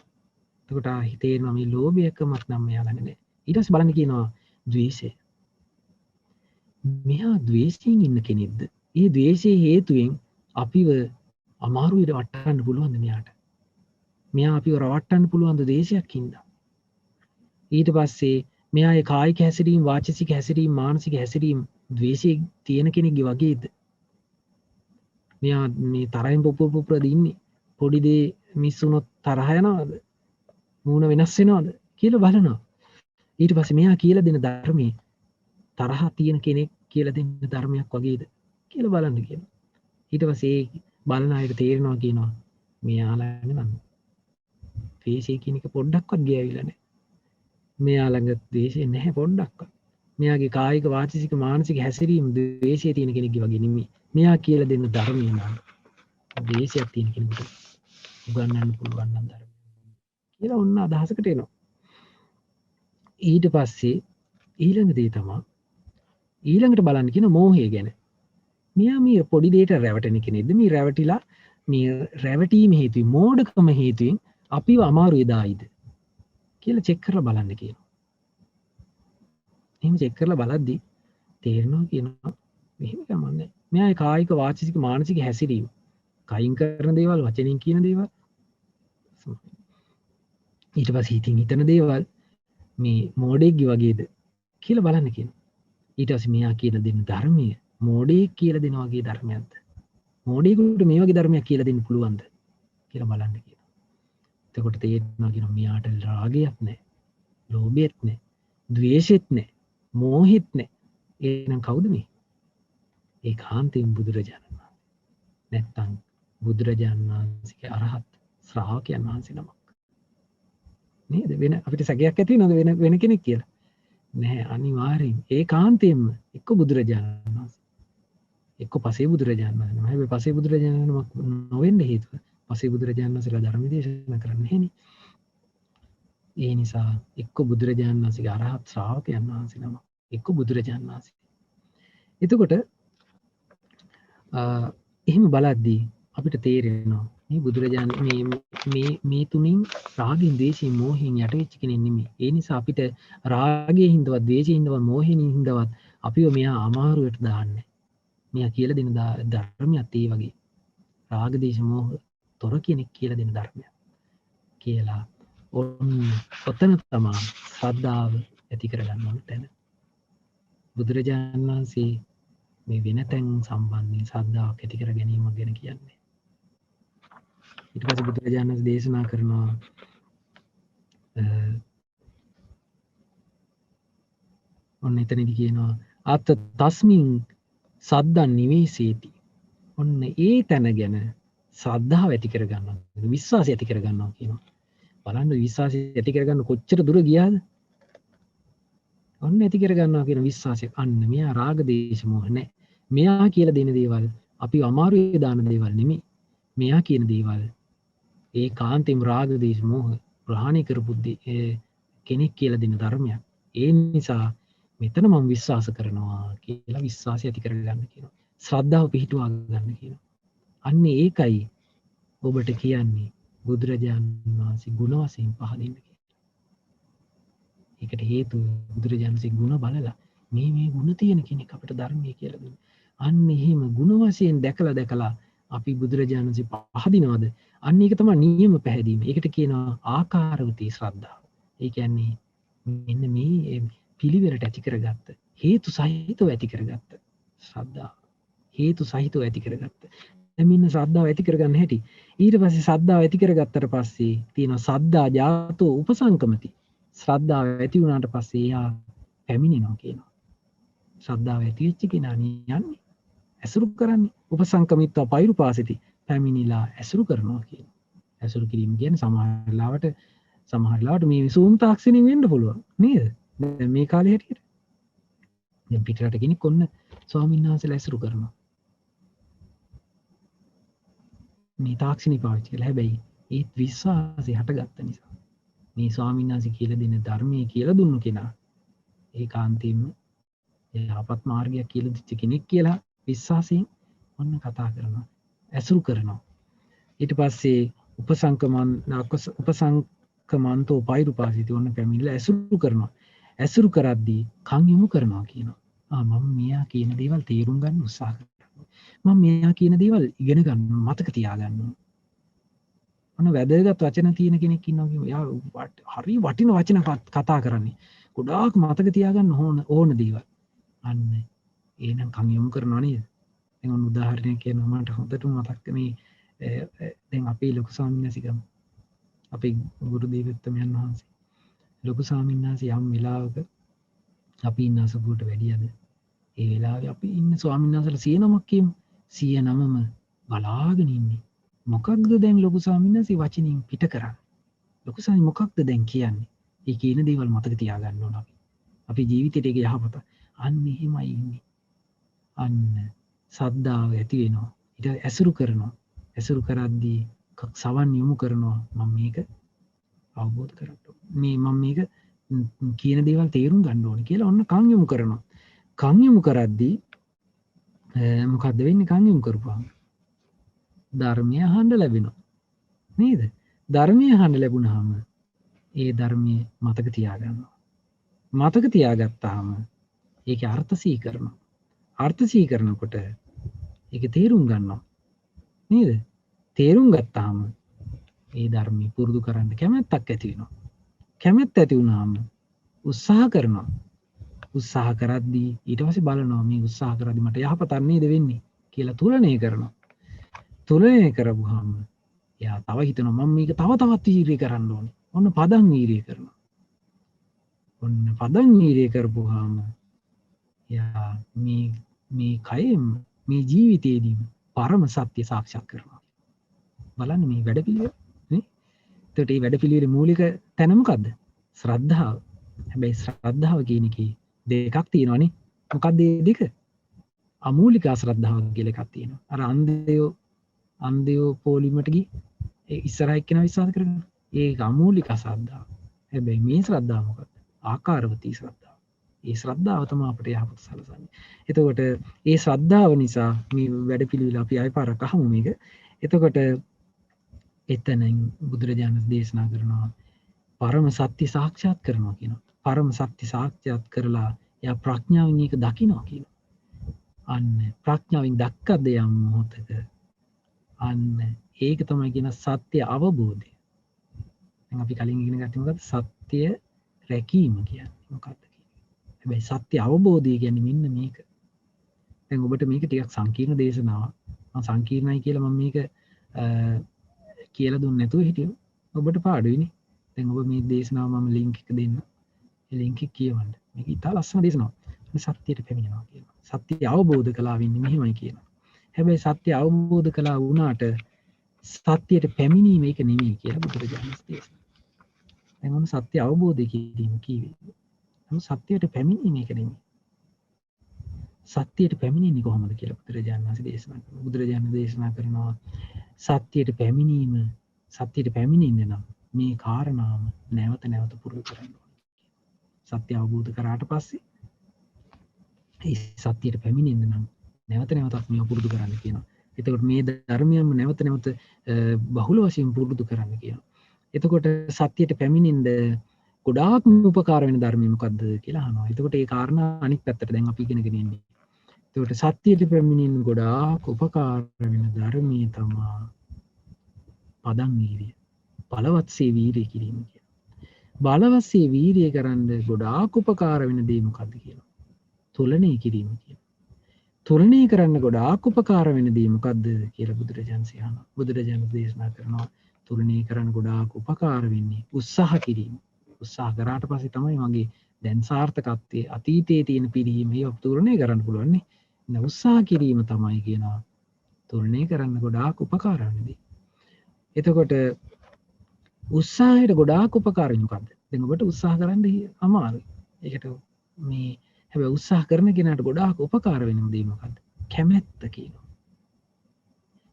එතකොට හිතේනවා මේ ලෝභයකමත් නම් මෙයා ළඟ නැහැ. ඊට පස්සේ බලන්න කියනවා ද්වේෂය. මෙයා ද්වේෂයෙන් ඉන්න කෙනෙක්ද? ඒ ද්වේෂයේ හේතුවෙන් අපිව අමාරුවට වටන්න පුළුවන්ද මෙයාට? මෙයා අපිව රවට්ටන්න පුළුවන්ද ද්වේෂයක් හින්දා? ඊට පස්සේ මෙයා ඒ කායික හැසිරීම, වාචික හැසිරීම, මානසික හැසිරීම ද්වේෂයේ තියෙන කෙනෙක්ගේ වගේද? මෙයා මේ තරහින් පුපුරද ඉන්නේ? පොඩි දේ මිස් වුණොත් තරහ යනවද? මූණ වෙනස් වෙනවද කියලා බලනවා. ඊට පස්සේ මෙයා කියලා දෙන ධර්මයේ තරහ තියෙන කෙනෙක් කියලා දෙන ධර්මයක් වගේද කියලා බලන්න කියනවා. ඊට පස්සේ බලන අයට තේරෙනවා කියනවා මෙයා ළඟ නම් ද්වේෂය කියන එක පොඩ්ඩක්වත් ගියාවිලා නැහැ. මෙයා ළඟ ද්වේෂය නැහැ පොඩ්ඩක්වත්. මෙයාගේ කායික, වාචික, මානසික හැසිරීම ද්වේෂය තියෙන කෙනෙක්ගේ වගේ නෙමෙයි. මෙයා කියලා දෙන ධර්මය නම් ද්වේෂයක් තියෙන කෙනෙකුට උගන්වන්න පුළුවන් නම් ධර්මය කියලා ඔන්න අදහසකට එනවා. ඊට පස්සේ ඊළඟ දේ තමයි ඊළඟට බලන්න කියන මෝහය ගැන. මෙයා මේ පොඩි දෙයට රැවටෙන කෙනෙක්ද? මේ රැවටිලා මේ රැවටීම හේතුවෙන්, මෝඩකම හේතුවෙන් අපිව අමාරුවේ දායිද කියලා චෙක් කරලා බලන්න කියනවා. එහෙම චෙක් කරලා බලද්දි තේරෙනවා කියනවා මෙහෙම කමන්නේ. මෙයා කායික, වාචික, මානසික හැසිරීම, කයින් කරන දේවල්, වචනෙන් කියන දේවල්, ඊට පස්සේ හිතින් හිතන දේවල් මේ මෝඩෙක්ගේ වගේද කියලා බලන්න කියනවා. ඊට පස්සේ මෙයා කියලා දෙන ධර්මය මෝඩෙක් කියලා දෙන වගේ ධර්මයක්ද? මෝඩෙකුට මේ වගේ ධර්මයක් කියලා දෙන්න පුළුවන්ද කියලා බලන්න කියනවා. එතකොට තේරෙනවා කියනවා මෙයාට රාගයක් නැහැ, ලෝභයක් නැහැ, ද්වේෂෙත් නැහැ, මෝහෙත් නැහැ. එහෙනම් කවුද මේ? ඒකාන්තයෙන් බුදුරජාණන් වහන්සේ. නැත්තම් බුදුරජාණන් වහන්සේගේ අරහත් ශ්‍රාවකයන් වහන්සේ නමක්. නේද? වෙන අපිට සැකයක් ඇති වෙනවද වෙන කෙනෙක් කියලා? නැහැ, අනිවාර්යෙන් ඒකාන්තයෙන්ම එක්ක බුදුරජාණන් වහන්සේ, එක්ක පසේ බුදුරජාණන් වහන්සේ. හැබැයි පසේ බුදුරජාණන් නමක් නොවෙන්න හේතුව පසේ බුදුරජාණන් වහන්සේලා ධර්ම දේශනා කරන්නේ නැහෙනේ. ඒ නිසා එක්ක බුදුරජාණන් වහන්සේගේ අරහත් ශ්‍රාවකයන් වහන්සේ නමක්, එක්ක බුදුරජාණන් වහන්සේ. එතකොට එහෙම බලද්දී අපිට තේරෙනවා මේ බුදුරජාණන් මේ තුنين රාගයෙන්, ද්වේෂයෙන්, මෝහයෙන් යට වෙච්ච කෙනෙක් නෙමෙයි. ඒ නිසා අපිට රාගයෙන් හින්දවත්, ද්වේෂයෙන් හින්දවත්, මෝහයෙන් හින්දවත් අපිව මෙහා අමාරුවට දාන්නේ. මෙයා කියලා දෙන ධර්මයක් ඒ වගේ. රාග, ද්වේෂ, මෝහ තොර කෙනෙක් කියලා දෙන ධර්මයක් කියලා. ඔතන තමයි ශ්‍රද්ධාව ඇති කරගන්න ඕන තැන. බුදුරජාණන් වහන්සේ මේ වෙන තැන් සම්බන්ධයෙන් ශ්‍රද්ධාවක් ඇති කර ගැනීම ගැන කියන්නේ. ඊට පස්සේ බුදුරජාණන් වහන්සේ දේශනා කරනවා ඔන්න එතනදි කියනවා අත තස්මින් සද්දන් නිවේසේති. ඔන්න ඒ තැන ගැන ශ්‍රද්ධාව ඇති කර ගන්නවා, විශ්වාසය ඇති කර ගන්නවා කියනවා. බලන්න විශ්වාසය ඇති කර ගන්න කොච්චර දුර ගියාද? ඔන්න ඇති කර ගන්නවා කියන විශ්වාසය. අන්න මෙයා රාග, දේශ, මොහ නැහැ. මෙයා කියලා දෙන දේවල් අපි අමාරුවේ දාන දේවල් නෙමෙයි. මෙයා කියන දේවල් ඒ කාන්තේම රාග, දේශ, මොහ ප්‍රහාණය කරපු කෙනෙක් කියලා දෙන ධර්මයක්. ඒ නිසා මෙතන මම විශ්වාස කරනවා කියලා විශ්වාසය ඇති කරගන්න කියනවා. ශ්‍රද්ධාව පිහිටුවා ගන්න කියනවා. අන්න ඒකයි ඔබට කියන්නේ බුදුරජාණන් වහන්සේ ගුණ වශයෙන් පහදින්න කියලා. ඒකට හේතුව බුදුරජාණන් වහන්සේ ගුණ බලලා මේ ගුණ තියෙන කෙනෙක් අපිට ධර්මයේ කියලා දුන්නා. අන්න එහෙම ගුණ වශයෙන් දැකලා අපි බුදුරජාණන් වහන්සේ පහදිනවද? අන්න ඒක තමයි නියම පැහැදීම. ඒකට කියනවා ආකාරවතී ශ්‍රද්ධාව. ඒ කියන්නේ මෙන්න මේ පිළිවෙලට ඇති කරගත්ත, හේතු සහිතව ඇති කරගත්ත ශ්‍රද්ධාව. හේතු සහිතව ඇති කරගත්ත. දැන් මෙන්න ශ්‍රද්ධාව ඇති කරගන්න හැටි. ඊට පස්සේ ශ්‍රද්ධාව ඇති කරගත්තට පස්සේ තියෙනවා සද්දා ජාතෝ උපසංකමති. ශ්‍රද්ධාව ඇති වුණාට පස්සේ එයා පැමිණෙනවා කියනවා. ශ්‍රද්ධාව ඇති වෙච්ච කෙනා යන්නේ ඇසුරු කරන්නේ උපසංකමිත්වා පෛරුපාසිති. පැමිණිලා ඇසුරු කරනවා කියනවා. ඇසුරු කිරීම කියන්නේ සමහර ලාවට මේ සූම් තාක්ෂණයෙන් වෙන්න පුළුවන් නේද? දැන් මේ කාලේ හැටියට දැන් පිටරට කෙනෙක් ඔන්න ස්වාමීන් වහන්සේලා ඇසුරු කරනවා මේ තාක්ෂණي පාවිච්චි කරලා. හැබැයි ඒත් විශ්වාසය හටගත්ත නිසා මේ ස්වාමීන් වහන්සේ කියලා දෙන ධර්මයේ කියලා දුන්නු කෙනා ඒකාන්තයෙන්ම යහපත් මාර්ගයක් කියලා දෙච්ච කෙනෙක් කියලා විශ්වාසයෙන් ඔන්න කතා කරනවා, ඇසුරු කරනවා. ඊට පස්සේ උපසංකමන්තෝ පෛරුපාසිති. ඔන්න පැමිණිලා ඇසුරු කරනවා. ඇසුරු කරද්දී කන් යොමු කරනවා කියනවා. මම මෙයා කියන දේවල් තේරුම් ගන්න උත්සාහ කරනවා. මම මෙයා කියන දේවල් ඉගෙන ගන්න, මතක තියාගන්න. ඔන්න වැදගත් වචන තියෙන කෙනෙක් ඉන්නවා කියමු. එයා හරි වටින වචන කතා කරන්නේ. ගොඩාක් මතක තියාගන්න ඕන දේවල්. අන්න එහෙනම් කන් යොමු කරනවා නේද? දැන් ඔන්න උදාහරණයක් කියනවා මට හොඳටම මතක් මේ දැන් අපේ ලොකු ස්වාමීන් වහන්සේ ගමු. අපේ ගුරු දේවෝත්තමයන් වහන්සේ ලොකු ස්වාමීන් වහන්සේ යම් වෙලාවක අපි ඉන්න අසපුවට වැඩියද ඒ වෙලාවේ අපි ඉන්න ස්වාමීන් වහන්සේලා 100 නමක් කියමු. 100 නමම බලාගෙන ඉන්නේ. මොකක්ද දැන් ලොකු ස්වාමීන් වහන්සේ වචනින් පිට කරන්නේ? ලොකු ස්වාමීන් මොකක්ද දැන් කියන්නේ? ඒ කියන දේවල් මතක තියාගන්න ඕන අපි. අපේ ජීවිතේට ඒක යහපත. අන්න එහෙමයි ඉන්නේ. අන්න සද්ධාව ඇති වෙනවා. ඊට ඇසුරු කරනවා. ඇසුරු කරද්දී සවන් යොමු කරනවා. මම මේක අවබෝධ කරගන්න. මම මේක කියන දේවල් තේරුම් ගන්න ඕනේ කියලා ඔන්න කන් යොමු කරනවා. කන් යොමු කරද්දී මොකද්ද වෙන්නේ? කන් යොමු කරපුවාම ධර්මය අහන්න ලැබෙනවා. නේද? ධර්මය අහන්න ලැබුණාම ඒ ධර්මයේ මතක තියාගන්නවා. මතක තියාගත්තාම ඒකේ අර්ථ සීකරනවා. අර්ථ සීකරනකොට ඒක තේරුම් ගන්නවා. නේද? තේරුම් ගත්තාම ඒ ධර්මී පුරුදු කරන්න කැමැත්තක් ඇති වෙනවා. කැමැත්ත ඇති වුණාම උත්සාහ කරනවා. උත්සාහ කරද්දී ඊට පස්සේ බලනවා මේ උත්සාහ කරද්දී මට යහපතක් නේද වෙන්නේ කියලා තුලනය කරනවා. තුලනය කරපුවාම එයා තව හිතනවා මම මේක තවත් වීර්ය කරන්න ඕනේ. ඔන්න පදන් වීර්ය කරනවා. ඔන්න පදන් වීර්ය කරපුවාම එයා මේ කයෙම මේ ජීවිතේදීම පරම සත්‍ය සාක්ෂාත් කරනවා. බලන්න මේ වැඩපිළිවෙල නේ. එතකොට මේ වැඩපිළිවෙලේ මූලික තැන මොකද්ද? ශ්‍රද්ධාව. හැබැයි ශ්‍රද්ධාව කියන එකේ දෙකක් තියෙනවානේ. මොකක්ද මේ දෙක? අමූලික අශ්‍රද්ධාව කියලා එකක් තියෙනවා. අර අන්ධයෝ පොලිමට ගිහින් ඒ ඉස්සරහ එක්කෙනා විශ්වාස කරගෙන ඒක අමූලික අශ්‍රද්ධාව. හැබැයි මේ ශ්‍රද්ධාව මොකක්ද? ආකාරවතී ශ්‍රද්ධාව. ඒ ශ්‍රද්ධාව තමයි අපිට යහපත සලසන්නේ. එතකොට ඒ ශ්‍රද්ධාව නිසා මේ වැඩපිළිවෙල අපි ආයෙ පාරක් අහමු මේක. එතකොට එතනින් බුදුරජාණන් දේශනා කරනවා පරම සත්‍ය සාක්ෂාත් කරනවා කියනවා. පරම සත්‍ය සාක්ෂාත් කරලා එයා ප්‍රඥාවෙන් ඒක දකිනවා කියනවා. අන්න ප්‍රඥාවෙන් දැක්කද යම් මොහොතක අන්න ඒක තමයි කියන සත්‍ය අවබෝධය. දැන් අපි කලින් ඉගෙන ගත්තේ මොකද්ද? සත්‍ය රැකීම කියන්නේ මොකක්ද කියන්නේ. හැබැයි සත්‍ය අවබෝධය කියන්නේ මෙන්න මේක. දැන් ඔබට මේක ටිකක් සංකීර්ණ දේශනාවක්. මම සංකීර්ණයි කියලා මම මේක කියලා දුන්නේ නැතුව හිටියෝ. ඔබට පාඩුයිනේ. දැන් ඔබ මේ දේශනාව මම ලින්ක් එක දෙන්න. ඒ ලින්ක් එක කියවන්න. මේක ඉතාල ලස්සන දේශනාවක්. සත්‍යයට පැමිණෙනවා කියනවා. සත්‍ය අවබෝධ කළා වෙන්නේ මෙහෙමයි කියනවා. හැබැයි සත්‍ය අවබෝධ කළා වුණාට සත්‍යයට පැමිණීම ඒක නෙමෙයි කියලා බුදුරජාණන් දේශනා. දැන් මොන සත්‍ය අවබෝධය කිරීම කීවේ. නමුත් සත්‍යයට පැමිණීම ඒක නෙමෙයි. සත්‍යයට පැමිණෙන්නේ කොහොමද කියලා බුදුරජාණන් වහන්සේ දේශනා කරනවා. බුදුරජාණන් දේශනා කරනවා සත්‍යයට පැමිණීම සත්‍යයට පැමිණෙන්න නම් මේ කාරණාම නැවත නැවත පුරුදු කරන්න ඕනේ. සත්‍ය අවබෝධ කරාට පස්සේ ඒ සත්‍යයට පැමිණෙන්න නම් නැවත නැවතත් මේක පුරුදු කරන්න කියනවා. එතකොට මේ ධර්මයන්ම නැවත නැවත බහුල වශයෙන් පුරුදු කරන්න කියනවා. එතකොට සත්‍යයට පැමිණෙන්න ගොඩාක්ම උපකාර වෙන ධර්මය මොකද්ද කියලා අහනවා. එතකොට ඒ කාරණා අනිත් පැත්තට දැන් අපි ඉගෙනගෙන ඉන්නේ. එතකොට සත්‍යයට පැමිණෙන්න ගොඩාක් උපකාර වෙන ධර්මයේ තමයි පදං වීර්ය. බලවත්සේ වීර්ය කිරීම කියනවා. බලවත්සේ වීර්ය කරන්න ගොඩාක් උපකාර වෙන දේ මොකද්ද කියලා. තුලණය කිරීම කියනවා. තුලණය කරන්න ගොඩාක් උපකාර වෙන දේ මොකද්ද කියලා බුදුරජාණන් අහනවා. බුදුරජාණන් දේශනා කරනවා තුලණය කරන්න ගොඩාක් උපකාර වෙන්නේ උත්සාහ කිරීම. උත්සාහ කරාට පස්සේ තමයි මගේ දැන් සාර්ථකත්වයේ අතීතයේ තියෙන පිරීම ඒක තුලණය කරන්න පුළුවන් නේ. නේ උත්සාහ කිරීම තමයි කියනවා තුලණය කරන්න ගොඩාක් උපකාර වෙන දේ. එතකොට උත්සාහයට ගොඩාක් උපකාර වෙන්නේ මොකද්ද? දැන් ඔබට උත්සාහ කරන්න අමාරුයි. ඒකට මේ හැබැයි උත්සාහ කරන කෙනාට ගොඩාක් උපකාර වෙන දේ මොකද්ද? කැමැත්ත කියනවා.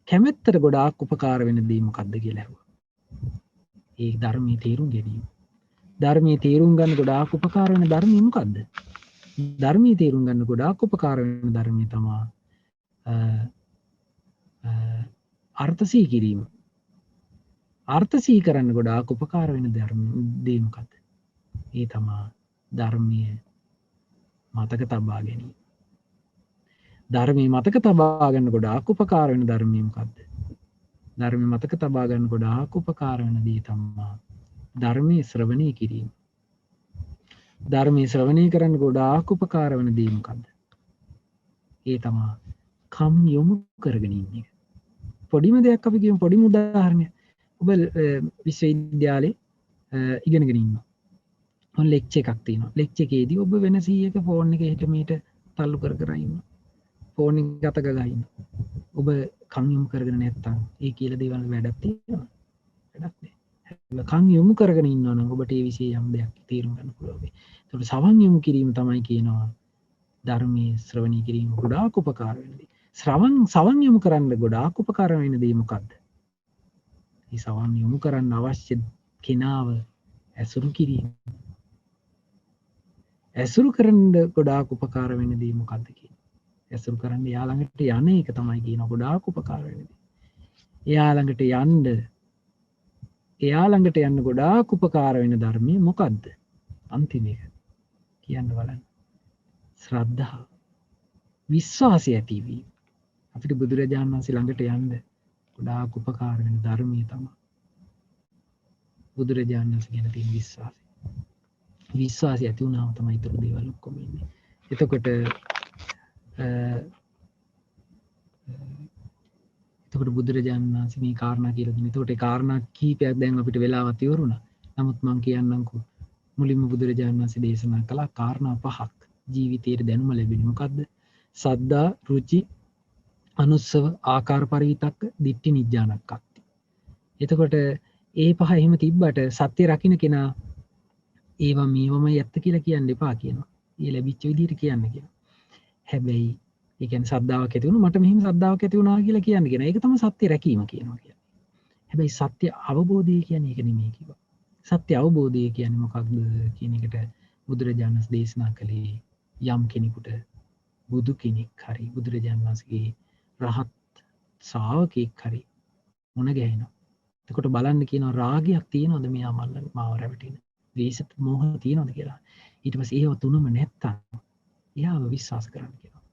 කැමැත්තට ගොඩාක් උපකාර වෙන දේ මොකද්ද කියලා අහුවා. ඒ ධර්මයේ තේරුම් ගැනීම. ධර්මයේ තේරුම් ගන්න ගොඩාක් උපකාර වෙන ධර්මය මොකද්ද? ධර්මයේ තේරුම් ගන්න ගොඩාක් උපකාර වෙන ධර්මය තමයි අර්ථ සිහි කිරීම. අර්ථ සිහි කරන්න ගොඩාක් උපකාර වෙන දේ මොකද්ද? ඒ තමයි ධර්මයේ මතක තබා ගැනීම. ධර්මයේ මතක තබා ගන්න ගොඩාක් උපකාර වෙන ධර්මය මොකද්ද? ධර්මයේ මතක තබා ගන්න ගොඩාක් උපකාර වෙන දේ තමයි ධර්මයේ ශ්‍රවණය කිරීම. ධර්මයේ ශ්‍රවණය කරන්න ගොඩාක් උපකාර වෙන දේ මොකද්ද? ඒ තමයි කම් යොමු කරගෙන ඉන්නේ. පොඩිම දෙයක් අපි කියමු පොඩිම උදාහරණයක්. ඔබ විශ්වවිද්‍යාලේ ඉගෙනගෙන ඉන්නවා. ඔන්න ලෙක්චර් එකක් තියෙනවා. ලෙක්චර් එකේදී ඔබ වෙන 100ක ෆෝන් එක හිට මීට තල්ලු කර කර ඉන්නවා. ෆෝන් එක ගත ගා ඉන්නවා. ඔබ කන් යොමු කරගෙන නැත්තම් ඒ කියලා දේවල් වැඩක් තියෙනවා. වැඩක් නෑ. කන් යොමු කරගෙන ඉන්නවා නම් ඔබට ඒ විශේෂ යම් දෙයක් තේරුම් ගන්න පුළුවන්. ඒකට සවන් යොමු කිරීම තමයි කියනවා ධර්මයේ ශ්‍රවණය කිරීම ගොඩාක් උපකාර වෙන්නේ. සවන් යොමු කරන්න ගොඩාක් උපකාර වෙන දේ මොකද්ද? මේ සවන් යොමු කරන්න අවශ්‍ය කෙනාව ඇසුරු කිරීම. ඇසුරු කරන්න ගොඩාක් උපකාර වෙන දේ මොකද්ද කියන්නේ? ඇසුරු කරන්න එයා ළඟට යන එක තමයි කියන ගොඩාක් උපකාර වෙන දේ. එයා ළඟට යන්න ගොඩාක් උපකාර වෙන ධර්මය මොකද්ද? අන්තිම එක කියන්න බලන්න. ශ්‍රද්ධාව. විශ්වාසය ඇතිවීම. අපිට බුදුරජාණන් වහන්සේ ළඟට යන්න ගොඩාක් උපකාර වෙන ධර්මය තමයි බුදුරජාණන් වහන්සේ ගැන තියෙන විශ්වාසය. විශ්වාසය ඇති වුණාම තමයි ඊතර දේවල් ඔක්කොම ඉන්නේ. එතකොට බුදුරජාණන් වහන්සේ මේ කාරණා කියලා දුන්නා. එතකොට ඒ කාරණා කීපයක් දැන් අපිට වෙලාවත් ඉවරුණා. නමුත් මම කියන්නම්කෝ මුලින්ම බුදුරජාණන් වහන්සේ දේශනා කළ කාරණා පහක් ජීවිතයේ දැනුම ලැබෙන්නේ මොකද්ද? සද්දා, රුචි, අනුස්සව, ආකාර පරිවිතක්ක, දිට්ඨි නිජ්ජානක්කත්ති. එතකොට ඒ පහ එහෙම තිබ්බට සත්‍ය රකින්න කෙනා ඒවා මේවම ඇත්ත කියලා කියන්න එපා කියනවා. ඒ ලැබිච්ච විදිහට කියන්න කියනවා. හැබැයි ඒ කියන්නේ සද්ධාාවක් ඇති වුණා මට මෙහෙම සද්ධාාවක් ඇති වුණා කියලා කියන්න කියන. ඒක තමයි සත්‍ය රැකීම කියනවා කියන්නේ. හැබැයි සත්‍ය අවබෝධය කියන්නේ ඒක නෙමෙයි කිව්වා. සත්‍ය අවබෝධය කියන්නේ මොකක්ද කියන එකට බුදුරජාණන් වහන්සේ දේශනා කළේ යම් කෙනෙකුට බුදු කෙනෙක් හරි බුදුරජාණන් වහන්සේගේ රහත් ශ්‍රාවකෙක් හරි මුණ ගැහෙනවා. එතකොට බලන්න කියනවා රාගයක් තියෙනවද මෙයා මල්ල මාව රැවටෙන. ද්වේෂ මෝහ තියෙනවද කියලා. ඊට පස්සේ ඒව තුනම නැත්තම් එයාව විශ්වාස කරන්න කියනවා.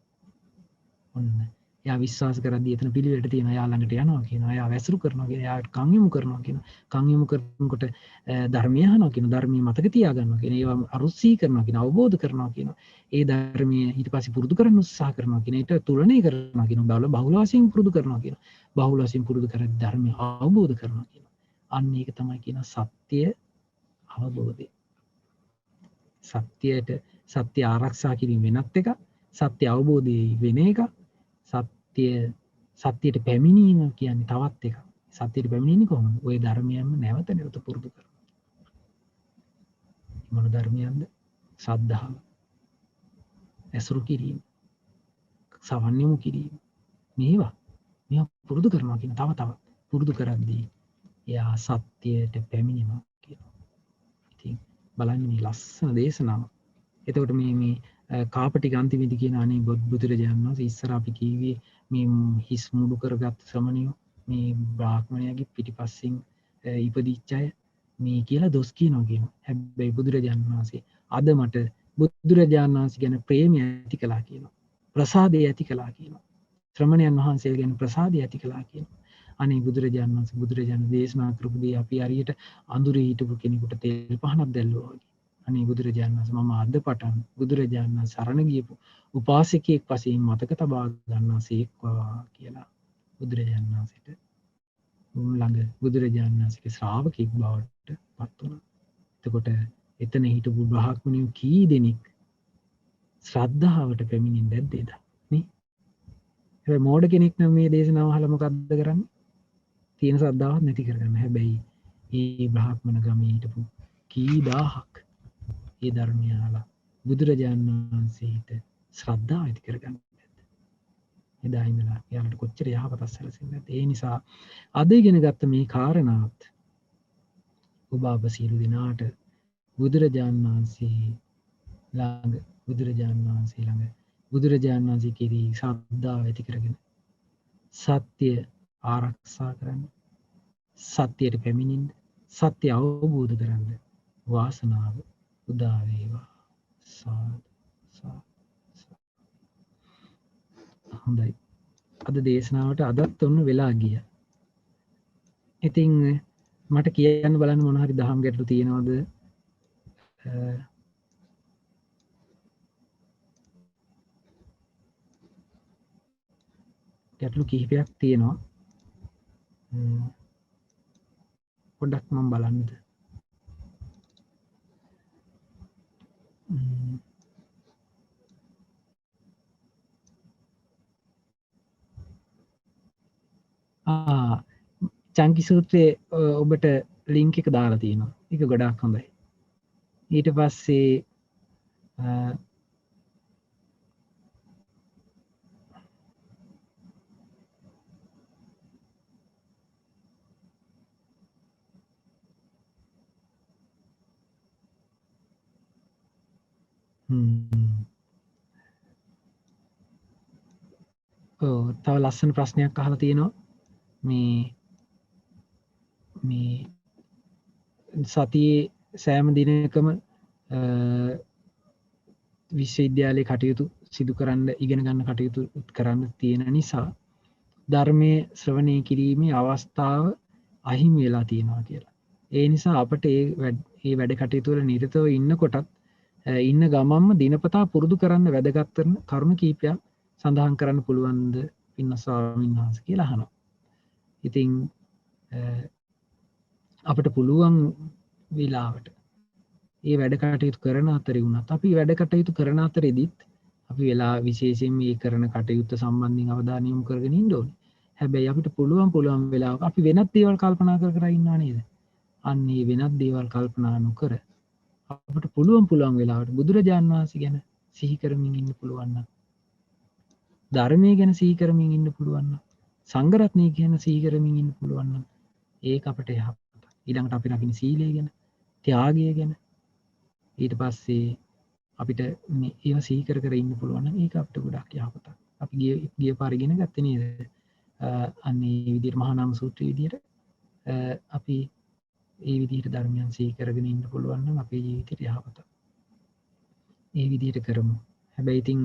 ඔන්න එයා විශ්වාස කරද්දී එතන පිළිවෙලට තියෙන එයා ළඟට යනවා කියනවා. එයා වැසුරු කරනවා කියනවා. එයාට කන් යොමු කරනවා කියනවා. කන් යොමු කරනකොට ධර්මය අහනවා කියනවා. ධර්මයේ මතක තියා ගන්නවා කියනවා. ඒවා අරුස්සී කරනවා කියනවා. අවබෝධ කරනවා කියනවා. ඒ ධර්මයේ ඊට පස්සේ පුරුදු කරන්න උත්සාහ කරනවා කියනවා. ඊට තුලණය කරනවා කියනවා. බහුල වශයෙන් පුරුදු කරනවා කියනවා. බහුල වශයෙන් පුරුදු කරද්දී ධර්මය අවබෝධ කරනවා කියනවා. අන්න ඒක තමයි කියන සත්‍ය අවබෝධය. සත්‍ය ආරක්ෂා කිරීම වෙනත් එක, සත්‍ය අවබෝධය වෙන එක, සත්‍යයට පැමිණීම කියන්නේ තවත් එක. සත්‍යයට පැමිණෙන්නේ කොහොමද? ওই ධර්මයන්ම නැවත නැවත පුරුදු කරනවා. මොන ධර්මයන්ද? ශ්‍රද්ධාව, ඇසුරු කිරීම, සවන් යොමු කිරීම. මේවා පුරුදු කරනවා කියන තව තවත් පුරුදු කරද්දී එයා සත්‍යයට පැමිණෙනවා කියනවා. ඉතින් බලන්න මේ ලස්සන දේශනාව. එතකොට මේ කාපටි අන්තිමේදී කියන අනේ බුදුරජාණන් වහන්සේ ඉස්සර අපි කීවේ මේ හිස් මුඩු කරගත් ශ්‍රමණයෝ මේ බ්‍රාහ්මණයාගේ පිටිපස්සෙන් ඉපදිච්ච අය මේ කියලා දොස් කියනවා කියනවා. හැබැයි බුදුරජාණන් වහන්සේ අද මට බුදුරජාණන් වහන්සේ ගැන ප්‍රේමය ඇති කළා කියනවා. ප්‍රසාදය ඇති කළා කියනවා. ශ්‍රමණයන් වහන්සේ ගැන ප්‍රසාදය ඇති කළා කියනවා. අනේ බුදුරජාණන් වහන්සේ බුදුරජාණන් දේශනා කරපු දේ අපි හරියට අඳුරේ හිටපු කෙනෙකුට තෙල් පහනක් දැල්ලුවා වගේ. අනේ බුදුරජාණන් වහන්සේ මම අද පටන් බුදුරජාණන් වහන්සේ සරණ ගියපු උපාසකයෙක් වශයෙන් මතක තබා ගන්නාසේක්වා කියලා බුදුරජාණන් වහන්සේට ළඟ බුදුරජාණන් වහන්සේගේ ශ්‍රාවකෙක් බවට පත් වුණා. එතකොට එතන හිටපු බ්‍රාහ්මණයෝ කී දෙනෙක් ශ්‍රද්ධාවට පැමිණෙන්නේ නැද්ද නේ? හැබැයි මෝඩ කෙනෙක් නම් මේ දේශනාව අහලා මොකද්ද කරන්නේ? තියෙන ශ්‍රද්ධාවක් නැති කරගන්න. හැබැයි මේ බ්‍රාහ්මණ ගමේ හිටපු කී දහහක් ඒ ධර්මය අහලා බුදුරජාණන් වහන්සේට ශ්‍රද්ධාව ඇති කරගන්න බැද්ද? එදා ඉඳලා යාලට කොච්චර යහපතක් සැලසෙන්නේ නැද්ද? ඒ නිසා අද ඉගෙන ගත්ත මේ කාරණාවත් ඔබ අප සියලු දෙනාට බුදුරජාණන් වහන්සේ ළඟ බුදුරජාණන් වහන්සේ කෙරෙහි ශ්‍රද්ධාව ඇති කරගෙන සත්‍ය ආරක්ෂා කරන්න, සත්‍යයට පැමිණෙන්න, සත්‍ය අවබෝධ කරන්න වාසනාව උදා වේවා. සාදු සාදු. හොඳයි. අද දේශනාවට අදත් ඔන්න වෙලා ගියා. ඉතින් මට කියන්න බලන්න මොන හරි දහම් ගැටලු තියෙනවද? ගැටලු කිහිපයක් තියෙනවා. පොඩ්ඩක් මම බලන්නද? චංකි සූත්‍රයේ ඔබට ලින්ක් එක දාලා තියෙනවා. ඒක ගොඩාක් හොඳයි. ඊට පස්සේ තව ලස්සන ප්‍රශ්නයක් අහලා තියෙනවා. මේ සතියේ සෑම දිනකම විශ්වවිද්‍යාලයේ කටයුතු සිදු කරන්න ඉගෙන ගන්න කටයුතු කරන්න තියෙන නිසා ධර්මයේ ශ්‍රවණය කිරීමේ අවස්ථාව අහිමි වෙලා තියෙනවා කියලා. ඒ නිසා අපට ඒ වැඩ කටයුතු වල නිරතව ඉන්නකොටත් ඉන්න ගමම්ම දිනපතා පුරුදු කරන්න වැදගත් කරන කරුණු කීපයක් සඳහන් කරන්න පුළුවන්ද පින්න ස්වාමීන් වහන්සේ කියලා අහනවා. ඉතින් අපට පුළුවන් වෙලාවට ඒ වැඩ කටයුතු කරන අතරේ වුණත් අපි වැඩ කටයුතු කරන අතරේදීත් අපි වෙලා විශේෂයෙන් මේ කරන කටයුත්ත සම්බන්ධයෙන් අවධානය යොමු කරගෙන ඉන්න ඕනේ. හැබැයි අපිට පුළුවන් වෙලාවක අපි වෙනත් දේවල් කල්පනා කර ඉන්නවා නේද? අන්න ඒ වෙනත් දේවල් කල්පනා නොකර අපිට පුළුවන් වෙලාවට බුදුරජාණන් වහන්සේ ගැන සිහි කරමින් ඉන්න පුළුවන් නම්, ධර්මය ගැන සිහි කරමින් ඉන්න පුළුවන් නම්, සංඝ රත්නය ගැන සිහි කරමින් ඉන්න පුළුවන් නම් ඒක අපට යහපත. ඊළඟට අපි රකින්න සීලය ගැන, ත්‍යාගය ගැන, ඊට පස්සේ අපිට ඒව සිහි කර ඉන්න පුළුවන් නම් ඒක අපිට ගොඩක් යහපතක්. අපි ගිය පාර ඉගෙන ගත්තේ නේද? අන්න ඒ විදිහට මහා නාම සූත්‍රයේ විදිහට අපි ඒ විදිහට ධර්මයන් සිහි කරගෙන ඉන්න පුළුවන් නම් අපේ ජීවිතයට යහපතක්. ඒ විදිහට කරමු. හැබැයි ඉතින්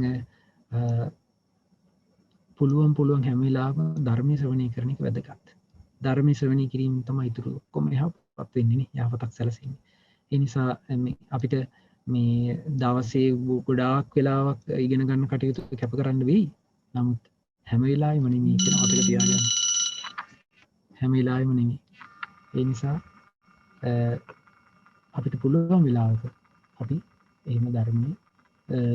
පුළුවන් හැම වෙලාවම ධර්මයේ ශ්‍රවණය කරන එක වැදගත්. ධර්මයේ ශ්‍රවණය කිරීමෙන් තමයි ඊටු ඔක්කොම යහපත් වෙන්නේ නේ, යහපතක් සැලසෙන්නේ. ඒ නිසා අපිට මේ දවසේ ගොඩාක් වෙලාවක් ඉගෙන ගන්න කටයුතු කැප කරන්න වෙයි. නමුත් හැම වෙලාවෙම නෙමෙයි කියලා මතක තියාගන්න. හැම වෙලාවෙම නෙමෙයි. ඒ නිසා අපිට පුළුවන් වෙලාවක අපි එහෙම ධර්මයේ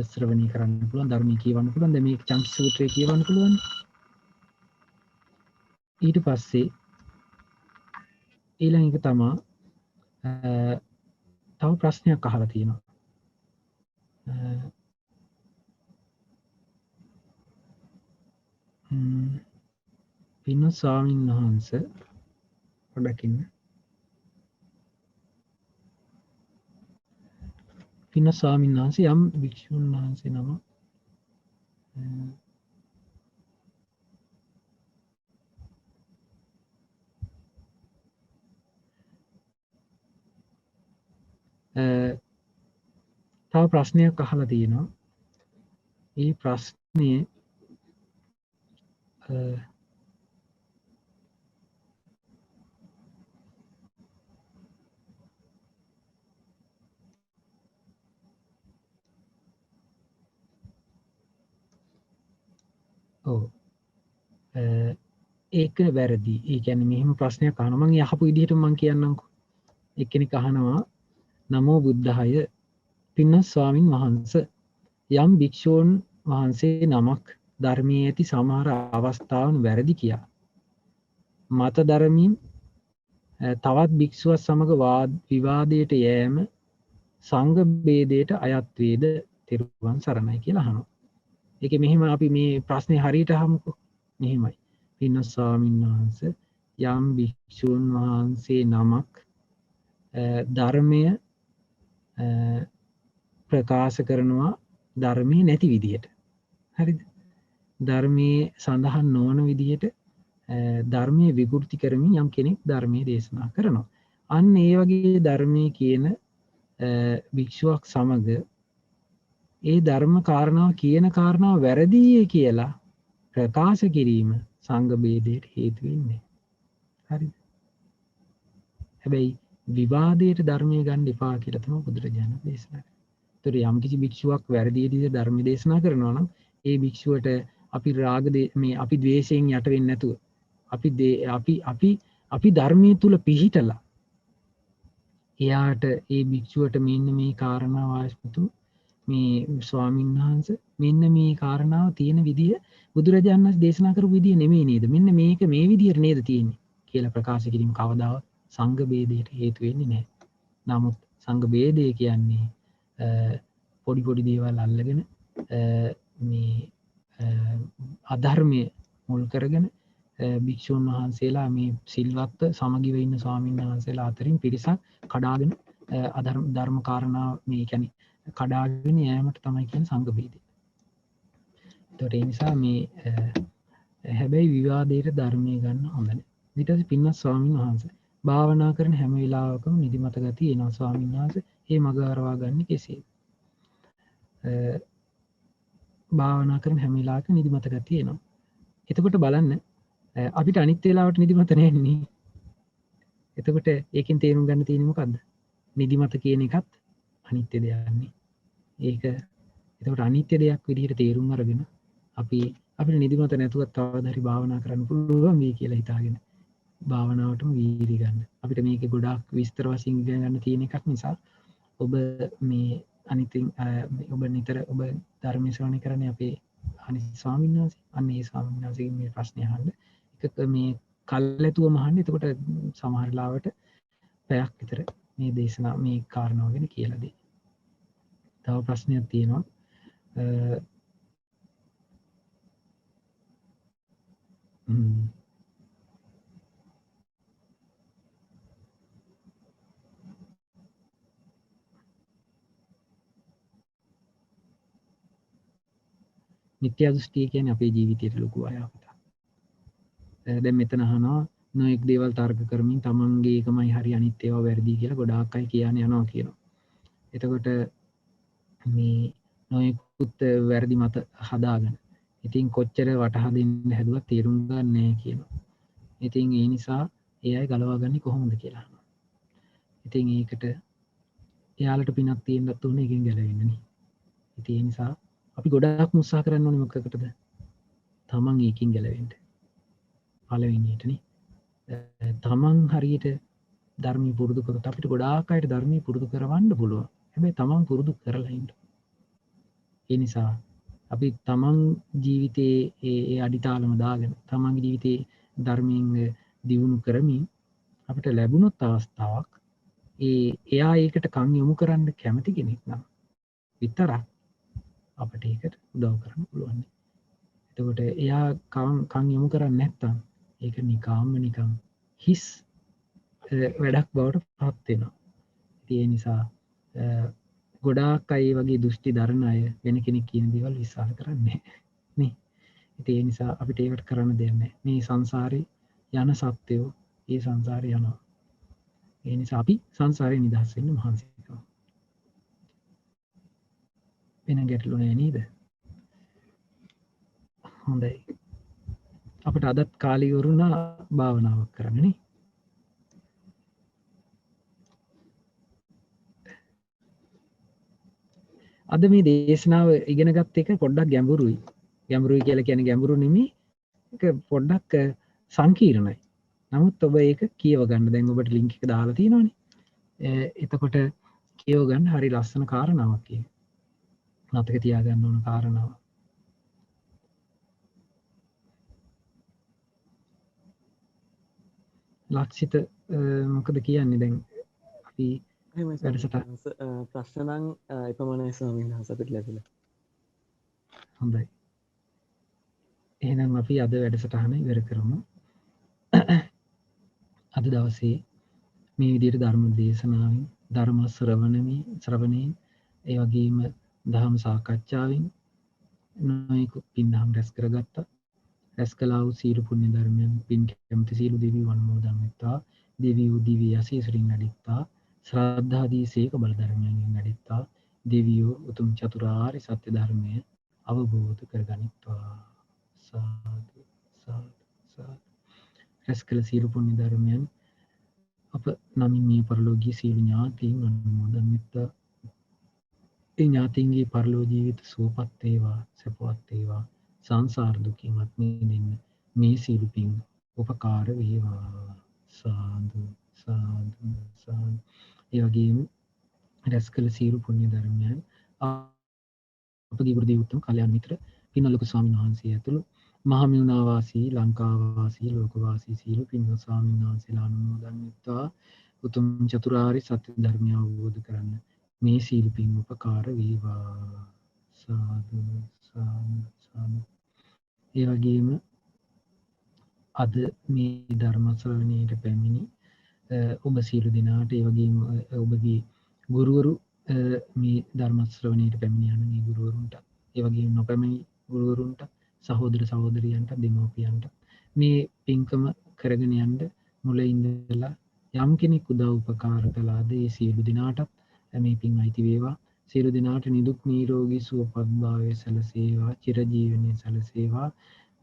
ශ්‍රවණය කරන්න පුළුවන්, ධර්මයේ කියවන්න පුළුවන්. දැන් මේ චංකි සූත්‍රය කියවන්න පුළුවන්. ඊට පස්සේ ඊළඟ එක තමයි තව ප්‍රශ්නයක් අහලා තියෙනවා. පින්වත් ස්වාමීන් වහන්සේ පොඩ්ඩක් ඉන්න. පින්වත් ස්වාමීන් වහන්සේ යම් භික්ෂුන් වහන්සේ නම තව ප්‍රශ්නයක් අහලා තියෙනවා. ඒ ප්‍රශ්නේ ඒක වැරදි. ඒ කියන්නේ මෙහෙම ප්‍රශ්නයක් අහනවා. මම යහපු විදිහට මම කියන්නම්කෝ. එක්කෙනෙක් අහනවා නමෝ බුද්ධාය පින්වත් ස්වාමින් වහන්සේ යම් භික්ෂූන් වහන්සේ නමක් ධර්මයේ ඇති සමහර අවස්ථාවන් වැරදි කියා මත ධර්මින් තවත් භික්ෂුවක් සමග විවාදයට යෑම සංඝ භේදයට අයත් වේද? තෙරුවන් සරණයි කියලා අහනවා. ඒක මෙහෙම අපි මේ ප්‍රශ්නේ හරියට අහමුකෝ. මෙහෙමයි. පින්වත් ස්වාමීන් වහන්සේ යම් භික්ෂූන් වහන්සේ නමක් ධර්මය ප්‍රකාශ කරනවා ධර්මයේ නැති විදිහට. හරිද? ධර්මයේ සඳහන් නොවන විදිහට ධර්මයේ විකෘති කරමින් යම් කෙනෙක් ධර්මයේ දේශනා කරනවා. අන්න ඒ වගේ ධර්මයේ කියන භික්ෂුවක් සමග ඒ ධර්ම කාරණාව කියන කාරණාව වැරදියි කියලා ප්‍රකාශ කිරීම සංඝ භේදයට හේතු වෙන්නේ. හරිද? හැබැයි විවාදයට ධර්මය ගන්න එපා කියලා තමයි බුදුරජාණන් දේශනා කරන්නේ. ඒතර යම් කිසි භික්ෂුවක් වැරදි විදිහට ධර්ම දේශනා කරනවා නම් ඒ භික්ෂුවට අපි අපි ද්වේෂයෙන් යට වෙන්නේ නැතුව අපි ධර්මයේ තුල පිහිටලා එයාට ඒ භික්ෂුවට මෙන්න මේ කාරණාව ආශ්‍රිතව මේ ස්වාමීන් වහන්සේ මෙන්න මේ කාරණාව තියෙන විදිය බුදුරජාණන් වහන්සේ දේශනා කරපු විදිය නෙමෙයි නේද? මෙන්න මේක මේ විදියට නේද තියෙන්නේ කියලා ප්‍රකාශ කිරීම කවදාවත් සංඝ භේදයට හේතු වෙන්නේ නැහැ. නමුත් සංඝ භේදය කියන්නේ පොඩි දේවල් අල්ලගෙන මේ අධර්මයේ මුල් කරගෙන භික්ෂුන් වහන්සේලා මේ සිල්වත්ව සමගිව ඉන්න ස්වාමීන් වහන්සේලා අතරින් පිරිසක් කඩාගෙන ධර්ම කාරණා මේ කියන්නේ කඩාගෙන යෑමට තමයි කියන්නේ සංඝ භේදය. ඒතකොට ඒ නිසා මේ හැබැයි විවාදයට ධර්මයේ ගන්න හොඳ නැහැ. ඊට පස්සේ පින්වත් ස්වාමීන් වහන්සේ භාවනා කරන හැම වෙලාවකම නිදිමත ගතිය එනවා ස්වාමීන් වහන්සේ. ඒ මග හරවා ගන්න කෙසේද? භාවනා කරන හැම වෙලාවක නිදිමත ගතිය එනවා. එතකොට බලන්න අපිට අනිත් වෙලාවට නිදිමත නැන්නේ. එතකොට ඒකෙන් තේරුම් ගන්න තියෙන්නේ මොකද්ද? නිදිමත කියන එකත් අනිත්‍ය දෙයක් නේ. ඒක එතකොට අනිත්‍ය දෙයක් විදිහට තේරුම් අරගෙන අපිට නිදිමත නැතුව තවද හරි භාවනා කරන්න පුළුවන් වෙයි කියලා හිතාගෙන භාවනාවටම වීර්ය ගන්න. අපිට මේක ගොඩාක් විස්තර වශයෙන් ඉගෙන ගන්න තියෙන එකක් නිසා ඔබ මේ අනිතින් ඔබ නිතර ඔබ ධර්ම ශ්‍රවණය කරන්නේ අපේ අනිත් ස්වාමීන් වහන්සේ. අන්න ඒ ස්වාමීන් වහන්සේගෙන් මේ ප්‍රශ්නේ අහන්න. මේ කල්ැතුව මහන්න එතකොට සමහරලාවට පැයක් විතර මේ දේශනා මේ කාරණාවගෙන කියලදී. තව ප්‍රශ්නයක් තියෙනවා. මිත්‍යා දෘෂ්ටිය කියන්නේ අපේ ජීවිතයට ලොකු අයහපතක්. දැන් මෙතන අහනවා නොඑක් දේවල් තර්ක කරමින් තමන්ගේ එකමයි හරි අනිත් ඒවා වැරදි කියලා ගොඩාක් අය කියන්නේ යනවා කියනවා. එතකොට මේ නොයෙකුත් වැරදි මත හදාගෙන ඉතින් කොච්චර වටහා දෙන්න හැදුවත් තේරුම් ගන්න නැහැ කියනවා. ඉතින් ඒ නිසා ඒ අය ගලවා ගන්නේ කොහොමද කියලා අහනවා. ඉතින් ඒකට එයාලට පිනක් තියෙන්නත් උනේ එකෙන් ගැලවෙන්නනේ. ඉතින් ඒ නිසා අපි ගොඩාක් උත්සාහ කරන්න ඕනේ මොකකටද? තමන් ඒකින් ගැලවෙන්න. පළවෙනියටනේ. තමන් හරියට ධර්මී පුරුදු කරොත් අපිට ගොඩාක් අයට ධර්මී පුරුදු කරවන්න පුළුවන්. හැබැයි තමන් පුරුදු කරලා ඉන්න. ඒ නිසා අපි තමන් ජීවිතයේ ඒ අඩිතාලම දාගෙන තමන්ගේ ජීවිතේ ධර්මයෙන් දියුණු කරමින් අපිට ලැබුණොත් අවස්ථාවක් එයා ඒකට කන් යොමු කරන්න කැමති කෙනෙක් නම් විතරක් අපට ඒකට උදව් කරන්න පුළුවන්. එතකොට එයා කන් යොමු කරන්නේ නැත්තම් ඒක නිකාම්ම නිකම් හිස් වැඩක් බවට පත් වෙනවා. ඒ නිසා ගොඩාක් අය වගේ දෘෂ්ටි දරන අය වෙන කෙනෙක් කියන දේවල් විශ්වාස කරන්නේ නේ. ඉතින් ඒ නිසා අපිට ඒකට කරන්න දෙයක් නැහැ. මේ සංසාරේ යන සත්‍යෝ ඒ සංසාරේ යනවා. ඒ නිසා අපි සංසාරේ නිදහස් වෙන්න මහන්සි වෙනවා. වෙන ගැටලු නැහැ නේද? හොඳයි. අපිට අදත් කාලය වරුණා භාවනාවක් කරන්න නේ. අද මේ දේශනාව ඉගෙන ගත්ත එක පොඩ්ඩක් ගැඹුරුයි. ගැඹුරුයි කියලා කියන්නේ ගැඹුරු නෙමෙයි. ඒක පොඩ්ඩක් සංකීර්ණයි. නමුත් ඔබ ඒක කියව ගන්න. දැන් ඔබට ලින්ක් එක දාලා තියෙනවනේ. එතකොට කියව ගන්න හරි ලස්සන කාරණාවක් ඒක. මතක තියාගන්න ඕන කාරණාව. ලක්ෂිත මොකද කියන්නේ දැන් අපි ප්‍රශ්නං එපමණයි ස්වාමීන් වහන්සේ අපිට ලැබිලා. හොඳයි. එහෙනම් අපි අද වැඩසටහන ඉවර කරමු. අද දවසේ මේ විදිහට ධර්ම දේශනාවෙන් ධර්ම ශ්‍රවණයෙන් ඒ වගේම දහම් සාකච්ඡාවෙන් නොයෙකුත් පින් දහම් රැස් කරගත්තා. රැස් කළා වූ සීල පුණ්‍ය ධර්මයන් පින් කැමති සීල දෙවියන් අනුමෝදන් වෙත්තා. දෙවියෝ දිව්‍ය ආශීර්වාදයෙන් වැඩිත්තා. ශ්‍රද්ධාදී සීක බල ධර්මයන්ගෙන් වැඩිත්තා. දෙවියෝ උතුම් චතුරාර්ය සත්‍ය ධර්මය අවබෝධ කරගනිත්වා. සාදු සාදු සාදු. රැස් කළ සීල පුණ්‍ය ධර්මයන් අප නමින් මේ පරලෝකීය සීල ඥාතීන් අනුමෝදන් වෙත්තා. ඒ ඥාතීන්ගේ පරලෝ ජීවිත සුවපත් වේවා, සැපවත් වේවා. සංසාර දුකින් අත් මිදෙන්න මේ සීල පින් උපකාර වේවා. සාදු සාදු සාදු. ඒ වගේම රැස් කළ සීල පුණ්‍ය ධර්මයන් අපගේ ගුරු දේවෝත්තම කල්යාණ මිත්‍ර පින්වලක ස්වාමීන් වහන්සේ ඇතුළු මහමෙවුනා වාසී ලංකා වාසී ලෝක වාසී සීල පින්වත් ස්වාමීන් වහන්සේලා අනුමෝදන් වෙත්වා. උතුම් චතුරාර්ය සත්‍ය ධර්මය අවබෝධ කරගන්න මේ සීල පින් උපකාර වේවා. සාදු සාදු සාදු. ඒ වගේම අද මේ ධර්ම ශ්‍රවණයට පැමිණි ඔබ සියලු දෙනාට ඒ වගේම ඔබගේ ගුරුවරු මේ ධර්ම ශ්‍රවණයට පැමිණ යන මේ ගුරුවරුන්ට ඒ වගේම නොපැමිණි ගුරුවරුන්ට සහෝදර සහෝදරියන්ට දෙමව්පියන්ට මේ පින්කම කරගෙන යන්න මුලින් ඉඳලා යම් කෙනෙක් උදව් උපකාර කළාද ඒ සියලු දෙනාටත් මේ පින් අයිති වේවා. සියලු දෙනාට නිදුක් නිරෝගී සුවපත් භාවය සැලසේවා. චිරජීවනයේ සැලසේවා.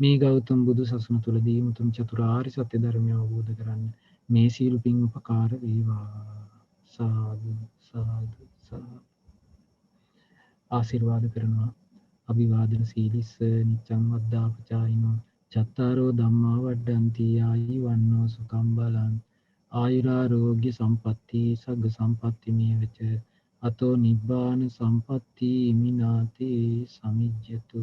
මේ ගෞතම බුදු සසුන තුලදී මුතුන් චතුරාර්ය සත්‍ය ධර්මය අවබෝධ කරගන්න මේ සියලු පින් උපකාර වේවා. සාදු සාදු සාදු. ආශිර්වාද කරනවා. අභිවාදන සීලිස්ස නිච්ඡං වද්දාපචායිනෝ චත්තාරෝ ධම්මා වඩ්ඩಂತಿ ආයුවන්නෝ සුඛං බලං ආයුරාෝග්‍ය සම්පatti සග්ග සම්පatti මේවච අතෝ නිබ්බාන සම්පatti මිනාති සමිජ්ජතු.